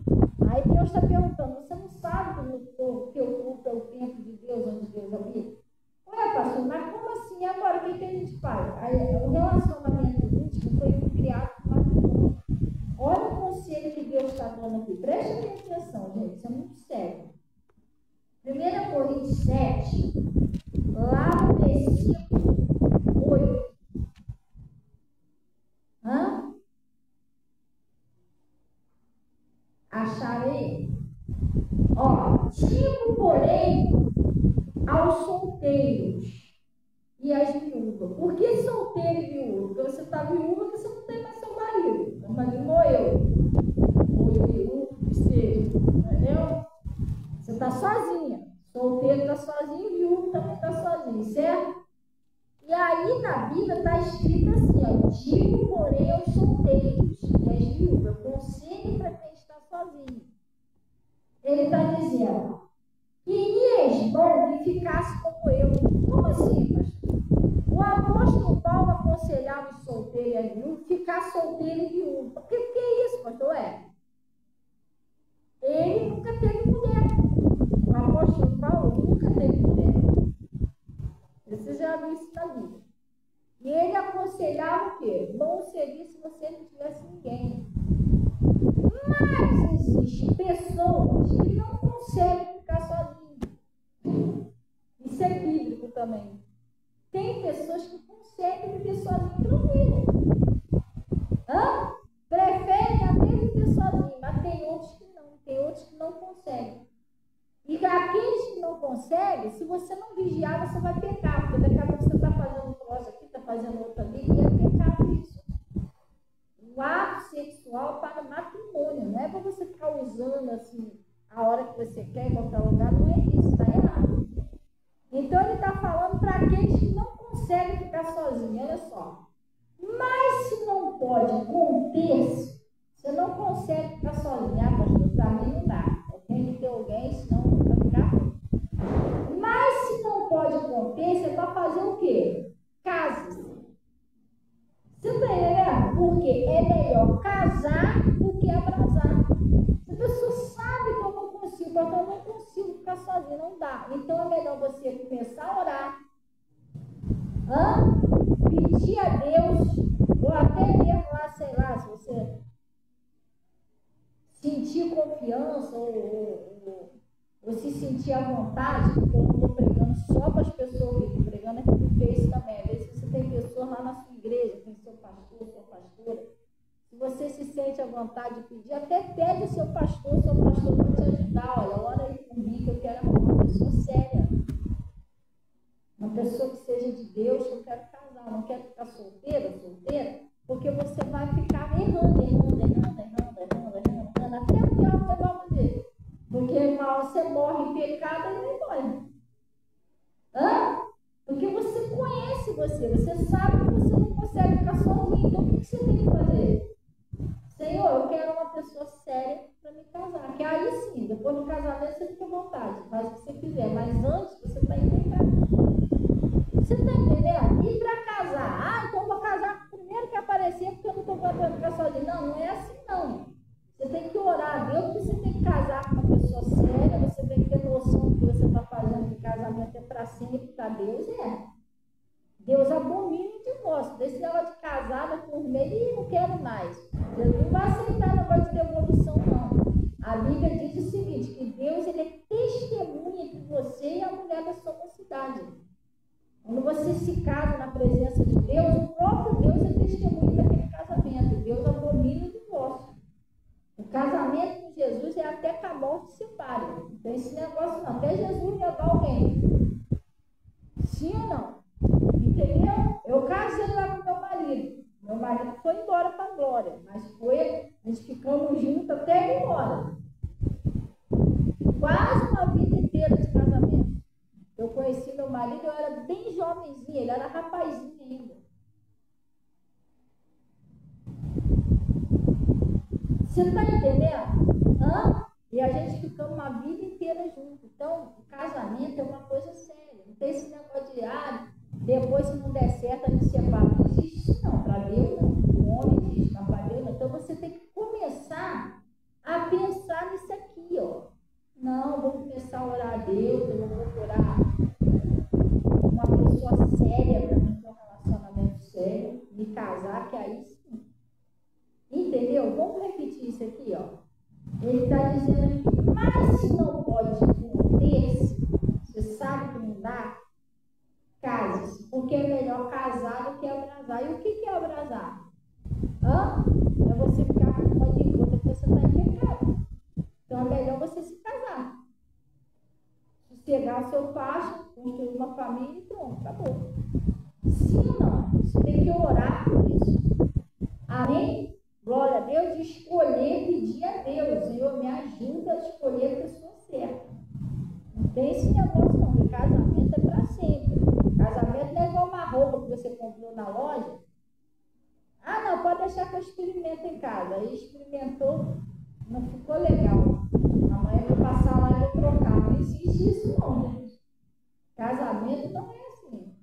[SPEAKER 1] Aí Deus está perguntando, você não sabe que o teu corpo é o templo de Deus, onde Deus habita? Ué, pastor, mas como assim? Agora, o que a gente faz? Aí, o relacionamento íntimo foi criado por matrimônio. Olha o conselho que Deus está dando aqui. Preste atenção, gente, isso é muito sério. 1 Coríntios 7, lá no versículo 8. Acharei. Ó, digo, porém, aos solteiros e às viúvas. Por que solteiro e viúva? Porque você está viúva, porque você não tem mais seu marido. Seu marido morreu. Ou viúva, que seja. Entendeu? Você está sozinha. Solteiro está sozinho, viúvo também está sozinho, certo? E aí na Bíblia está escrito assim, ó, digo, porém, aos solteiros e às viúvas, conselho para quem está sozinho. Ele está dizendo, querias bom que ficasse como eu. Como assim, pastor? O apóstolo Paulo aconselhava os solteiros e as viúvas ficar solteiro e viúva. O que é isso, pastor? Ele nunca teve mulher. O apóstolo Paulo nunca teve mulher. Você já viu isso na Bíblia. E ele aconselhava o quê? Bom seria se você não tivesse ninguém. Mas existem pessoas que não conseguem ficar sozinhas. Isso é bíblico também. Tem pessoas que conseguem viver sozinhas tranquilo. Preferem até viver sozinhos, mas tem outros que não. Tem outros que não conseguem. E aqueles que não conseguem, se você não vigiar, você vai pecar. Porque daqui a pouco você está fazendo um troço aqui, está fazendo outra ali, e é pecado isso. O ato sexual para o matrimônio, não é para você ficar usando assim a hora que você quer, em qualquer lugar, não é isso, está errado. Então ele está falando para aqueles que não conseguem ficar sozinhos, olha só. Mas se não pode conter-se, você não consegue ficar sozinho, pastor, para mim não dá. Tem que ter alguém, senão não vai ficar ruim. Mas se não pode conter, você vai fazer o quê? Case-se. Você está entendendo? Porque é melhor casar do que abrasar. Se a pessoa sabe que eu não consigo, porque eu não consigo ficar sozinha, não dá. Então é melhor você começar a orar, pedir a Deus, ou até mesmo lá, sei lá, se você sentir confiança ou se sentir à vontade, porque eu não estou pregando só para as pessoas que estou pregando aqui no Face também. Às vezes você tem pessoas lá na sua igreja, tem seu pastor, sua pastora. Se você se sente à vontade de pedir, até pede o seu pastor para te ajudar. Olha, ora aí comigo que eu quero uma pessoa séria. Uma pessoa que seja de Deus, que eu quero casar. Não quero ficar solteira, porque você vai ficar errando, até o diabo vai dar dele. Porque você morre em pecado e não morre. Porque você conhece você sabe que você não consegue ficar sozinho. Então o que você tem que fazer? Senhor, eu quero uma pessoa séria para me casar. Que aí sim, depois do casamento você fica à vontade, faz o que você quiser. Mas antes você está em pecado. Você está entendendo? E para casar? Então eu vou casar primeiro que aparecer porque eu não estou podendo ficar sozinho. Não, não é assim não. Você tem que orar a Deus, porque você tem que casar com uma pessoa séria, você tem que ter noção do que você está fazendo, que casamento é para sempre, para Deus é. Deus abomina o divórcio. Deixa ela de casada por meio e não quero mais. Deus não vai aceitar negócio de devolução, não. A Bíblia diz o seguinte, que Deus ele é testemunha entre você e a mulher da sua mocidade. Quando você se casa na presença de Deus, o próprio Deus é testemunha daquele casamento. Deus abomina o divórcio. O casamento com Jesus é até que a morte separe. Não tem esse negócio não. Até Jesus levar alguém. Sim ou não? Entendeu? Eu casei lá com meu marido. Meu marido foi embora para a glória. Mas a gente ficamos juntos até ele ir embora. Quase uma vida inteira de casamento. Eu conheci meu marido, eu era bem jovenzinha. Ele era rapazinho ainda. Você está entendendo? E a gente fica uma vida inteira junto. Então, o casamento é uma coisa séria. Não tem esse negócio de, depois se não der certo, a gente separa. Não existe isso não. Para Deus, não. O homem existe, mas para Deus não. Então, você tem que começar a pensar nisso aqui, ó. Não, vou começar a orar a Deus, eu vou procurar uma pessoa séria para mim ter um relacionamento sério, me casar, que aí sim. Entendeu? Vamos repetir isso aqui, ó. Ele está dizendo aqui, mas se não pode conter-se, você sabe que não dá, case-se, porque é melhor casar do que abrasar. E o que é abrasar? É você ficar com uma de outra que você está em pecado. Então é melhor você se casar. Sossegar seu pasto, construir uma família e pronto, acabou. Se não, você tem que orar por isso. Amém? Glória a Deus, escolher, pedir a Deus. Senhor, me ajuda a escolher a pessoa certa. Não tem esse negócio não, porque casamento é para sempre. Casamento não é igual uma roupa que você comprou na loja. Não, pode deixar que eu experimento em casa. Aí experimentou, não ficou legal. Amanhã eu vou passar lá e vou trocar. Não existe isso não, gente. Casamento não é assim.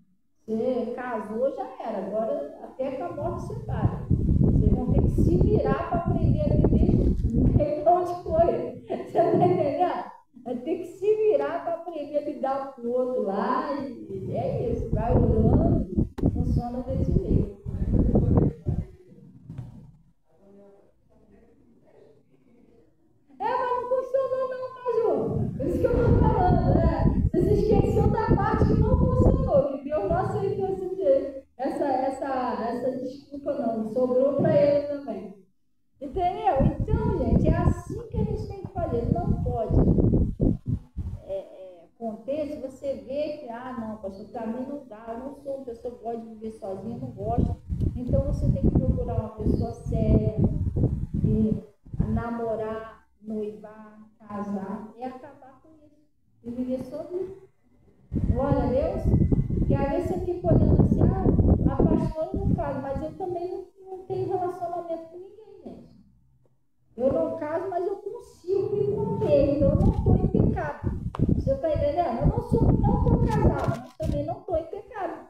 [SPEAKER 1] Você casou, já era. Agora até que a morte separa. Vocês vão ter que se virar para aprender a viver igual de coisa. Você está entendendo? Vai ter que se virar para aprender a lidar com o outro lá. E é isso. Vai orando, funciona desse jeito. Mas não funcionou não, tá, Ju? Por isso que eu estou falando, né? Você se esqueceu da parte que não funcionou, que Deus não aceitou essa desculpa não, sobrou para ele também. Entendeu? Então, gente, é assim que a gente tem que fazer. Não pode conter se você vê que, não, pastor, para mim não dá, eu não sou uma pessoa que gosta de viver sozinha, não gosto. Então, você tem que procurar uma pessoa séria, e namorar, noivar, casar e acabar com isso. E viver sozinho. Glória a Deus. Porque às vezes você fica olhando assim, a pastora não casa, mas eu também não tenho relacionamento com ninguém, gente. Eu não caso, mas eu consigo me conter, então eu não estou em pecado. Você está entendendo? Eu não estou casada, mas também não estou em pecado.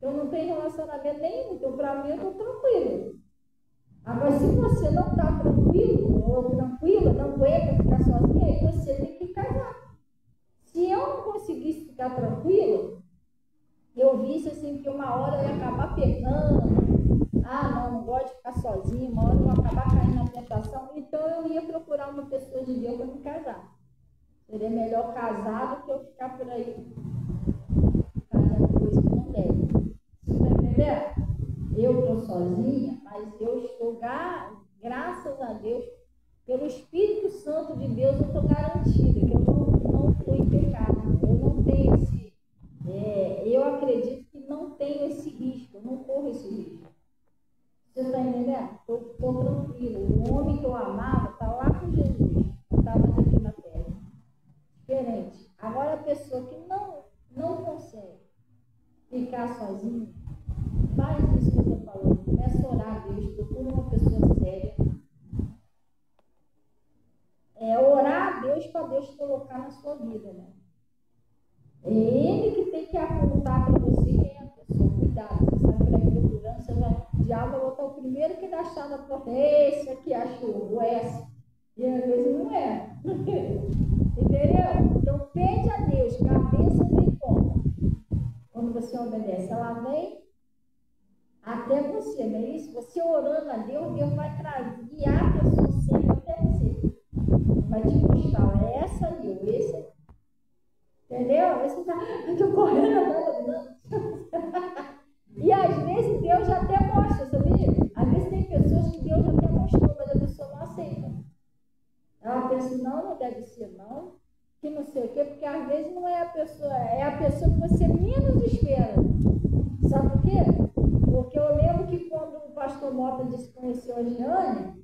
[SPEAKER 1] Eu não tenho relacionamento nenhum, então para mim eu estou tranquilo. Agora, se você não está tranquilo ou tranquila, não aguenta ficar sozinha, aí você tem que casar. Se eu não conseguisse ficar tranquilo, eu visse assim que uma hora eu ia acabar pecando, não gosto de ficar sozinha, uma hora eu ia acabar caindo na tentação, então eu ia procurar uma pessoa de Deus para me casar. Seria melhor casar do que eu ficar por aí fazendo coisa que não deve. Você está entendendo? Eu estou sozinha, mas eu estou, graças a Deus, pelo Espírito Santo de Deus, eu estou garantida que eu não estou em pecado. Eu não tenho eu acredito que não tenho esse risco, eu não corro esse risco. Você está entendendo? Estou tranquilo. O homem que eu amava está lá com Jesus, não está mais aqui na terra. Diferente. Agora, a pessoa que não consegue ficar sozinha, faz isso que eu estou falando. Começa a orar a Deus, procura uma pessoa séria. Orar a Deus para Deus colocar na sua vida, né? É Ele que tem que apontar para você quem é a pessoa. Cuidado, você sai por aí procurando, o diabo vai botar o primeiro que dá chave na porta. Esse aqui achou, ou essa. E às vezes não é. Entendeu? Então pede a Deus que a bênção vem como? Quando você obedece, ela vem até você, não é isso? Você orando a Deus, Deus vai guiar a pessoa sempre até você. Vai te mostrar, é essa ali, ou esse aqui. Entendeu? Aí você tá, eu tô correndo, andando. E às vezes Deus já até mostra, sabia? Às vezes tem pessoas que Deus já até mostrou, mas a pessoa não aceita. Ela pensa, não deve ser não, que não sei o quê, porque às vezes não é a pessoa, é a pessoa que você menos espera. Sabe por quê? Porque eu lembro que quando o pastor Mota disse que conheceu a Giane,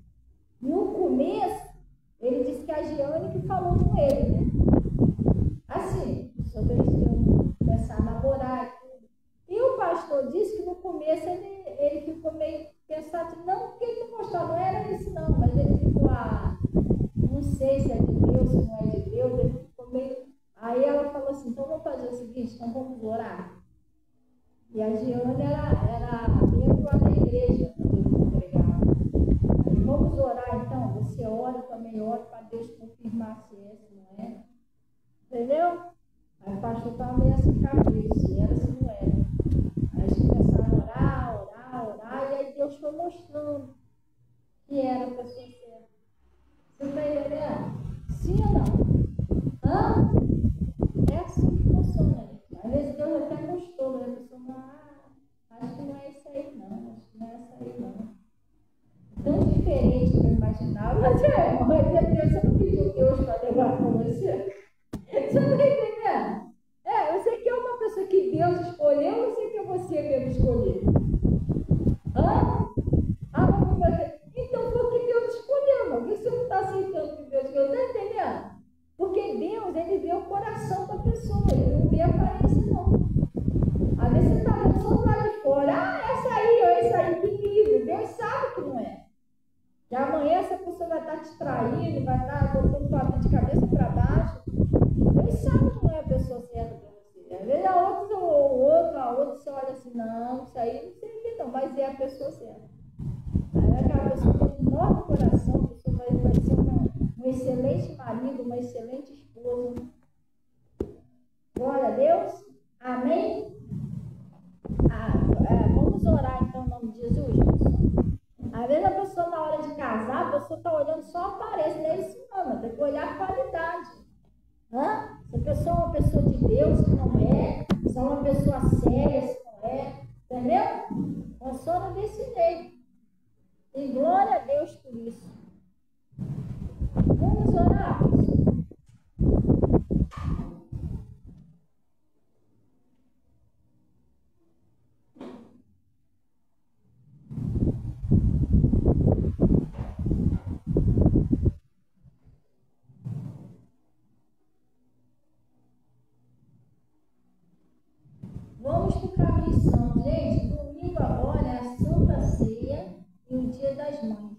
[SPEAKER 1] no começo, ele disse que a Giane que falou com ele, né? Assim, sobre eles começar a namorar e tudo. E o pastor pastor disse que no começo ele ficou meio pensativo, não, porque ele não gostava, não era isso não, mas ele ficou, não sei se é de Deus, se não é de Deus, ele ficou meio... Aí ela falou assim, então vamos fazer o seguinte, então vamos orar. E a Giane era membro lá da igreja, quando ele congregava. Aí, vamos orar então, você ora, eu também oro, para Deus confirmar se é, se não é. Entendeu? Aí o pastor estava meio assim, cabeça, se era, se não era. Aí eles começaram a orar, e aí Deus foi mostrando que era a pessoa certa. Você está entendendo? Sim ou não? Hã? É assim que funciona. Às vezes Deus até mostrou, mas a pessoa não, acho que não é isso aí não, acho que não é essa aí não. Tão diferente que eu imaginava, mas Deus, você não pediu Deus para levar com você? Você não está entendendo? Você quer uma pessoa que Deus escolheu ou você quer você mesmo escolher? Hã? Então, por que Deus escolheu, irmão? Por que você não está aceitando que Deus escolheu? Está entendendo? Porque Deus, ele vê o coração da pessoa, ele não vê a aparência, não. Às vezes você está vendo só lá de fora, essa aí, ou essa aí, que lindo. Deus sabe que não é. E amanhã essa pessoa vai estar te traindo, vai estar botando tua vida de cabeça para baixo. Deus sabe que não é a pessoa certa para você. Às vezes a outra você olha assim, não, isso aí não sei o que não, mas é a pessoa certa. Aí aquela pessoa tem um enorme coração, a pessoa vai ser um excelente marido, uma excelente esposa. Glória a Deus. Amém? Vamos orar então em nome de Jesus, pessoal. Às vezes a pessoa na hora de casar, a pessoa está olhando só a aparência, não é isso não, tem que olhar a qualidade. Se a pessoa é uma pessoa de Deus, se não é, se é uma pessoa séria, se não é, entendeu? Funciona desse jeito. E glória a Deus por isso. Vamos orar, pessoal. Vamos para o caminho santo. Gente, domingo agora é a Santa Ceia e o Dia das Mães.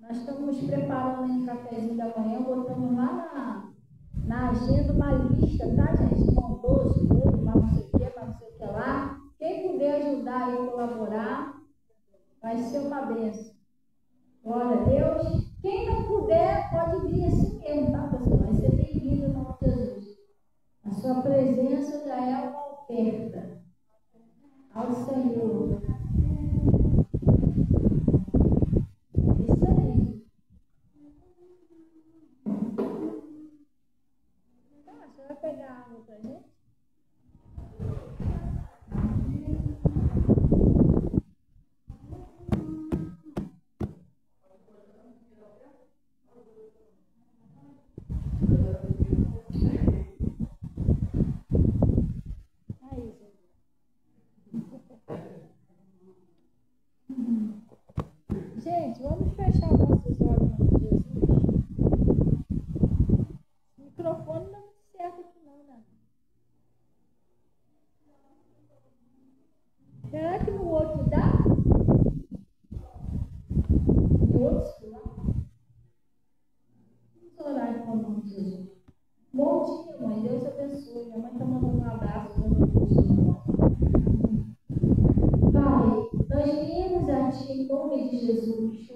[SPEAKER 1] Nós estamos preparando um cafezinho da manhã, botamos lá na agenda uma lista, tá, gente? Com doce, tudo, mas não sei o que lá. Quem puder ajudar e colaborar, vai ser uma bênção. Glória a Deus. Quem não puder, pode vir assim mesmo, tá, pessoal? Vai ser bem-vindo em nome de Jesus. A sua presença já é uma oferta ao Senhor. Isso aí. Tá, você vai pegar água pra gente? Gente, vamos fechar nossos olhos em Jesus. O microfone não é muito certo aqui não, né? Será que no outro dá? No outro dá? Vamos orar em nome de Jesus. Bom dia, mãe. Deus abençoe. Minha mãe está mandando um abraço. Pai, nós viemos a Ti em nome de Jesus.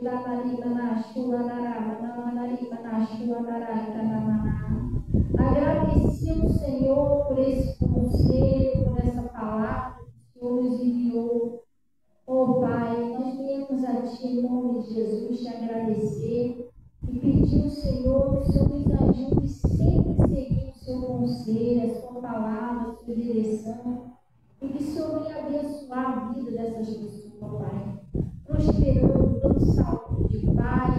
[SPEAKER 1] Agradecemos, Senhor, por esse conselho, por essa palavra que o Senhor nos enviou. Oh, Pai, nós viemos a Ti em nome de Jesus te agradecer e pedir ao Senhor que o Senhor nos ajude sempre a seguir o Seu conselho, a Sua palavra, a Sua direção. E que o Senhor venha abençoar a vida dessas pessoas, Pai. Prosperando, dando saúde, paz.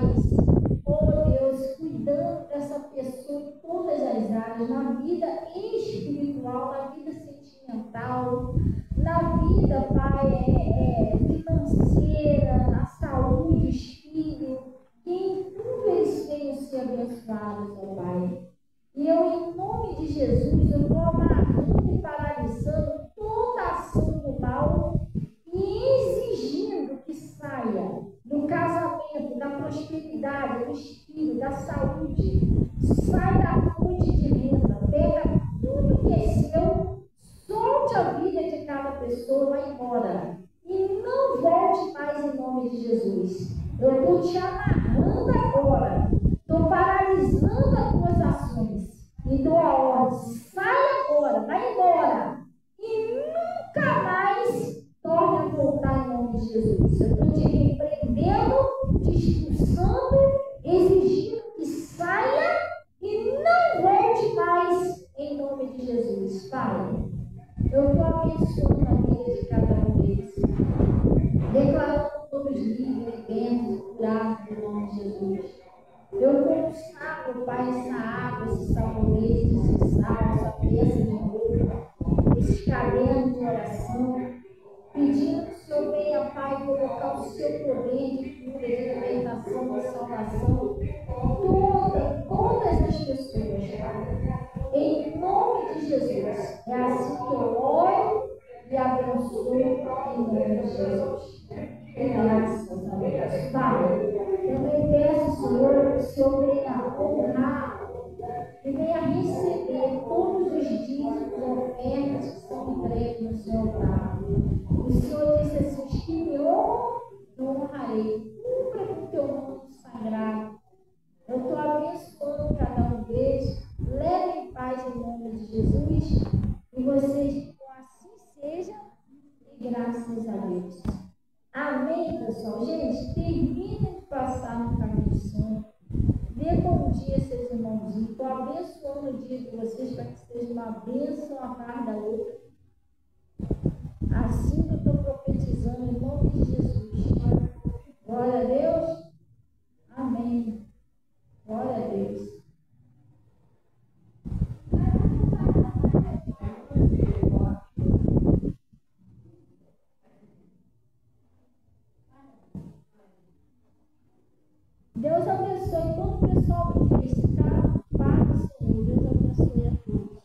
[SPEAKER 1] Oh Deus, cuidando dessa pessoa em todas as áreas, na vida espiritual, na vida sentimental, na vida, Pai, financeira, na saúde, os filhos. Que em tudo eles venham ser abençoados, ó Pai. E eu, em nome de Jesus, eu estou amarrando e paralisando toda ação do mal espírito, da saúde. Sai da fonte de renda, pega tudo que é seu, solte a vida de cada pessoa, vai embora. E não volte mais em nome de Jesus. Eu estou te amarrando agora. Estou paralisando as tuas ações. E dou a ordem. Sai agora, vai embora. E nunca mais torne a voltar em nome de Jesus. Eu estou te repreendendo, te expulsando, exigindo que saia e não volte mais em nome de Jesus. Pai, eu estou abençoando a vida de cada um deles. Declarando todos livres, bentos, curados em nome de Jesus. Eu consagro, Pai, essa água, esse sabonete, esse sal, essa peça de roupa, esse caderno de oração, pedindo que o Senhor venha, Pai, colocar o seu poder de cura, de libertação, de salvação, todas as pessoas, Pai. Em nome de Jesus. É assim que eu oro e abençoo em nome de Jesus. Graças a Deus. Pai, também peço, Senhor, que o Senhor venha honrar e venha receber todos os dízimos e ofertas que são entregues no seu altar. O Senhor disse assim: os que me honram, eu honrarei. Cumpra com o teu nome sagrado. Eu estou abençoando cada um deles. Leve em paz em nome de Jesus. E vocês digam assim seja. E graças a Deus. Amém, pessoal. Gente, terminem de passar no caminho do Senhor. Dê bom dia, seus irmãozinhos. Estou abençoando o dia de vocês para que seja uma bênção a par da outra. Assim que eu estou profetizando em nome de Jesus. Glória a Deus. Amém. Glória a Deus. Deus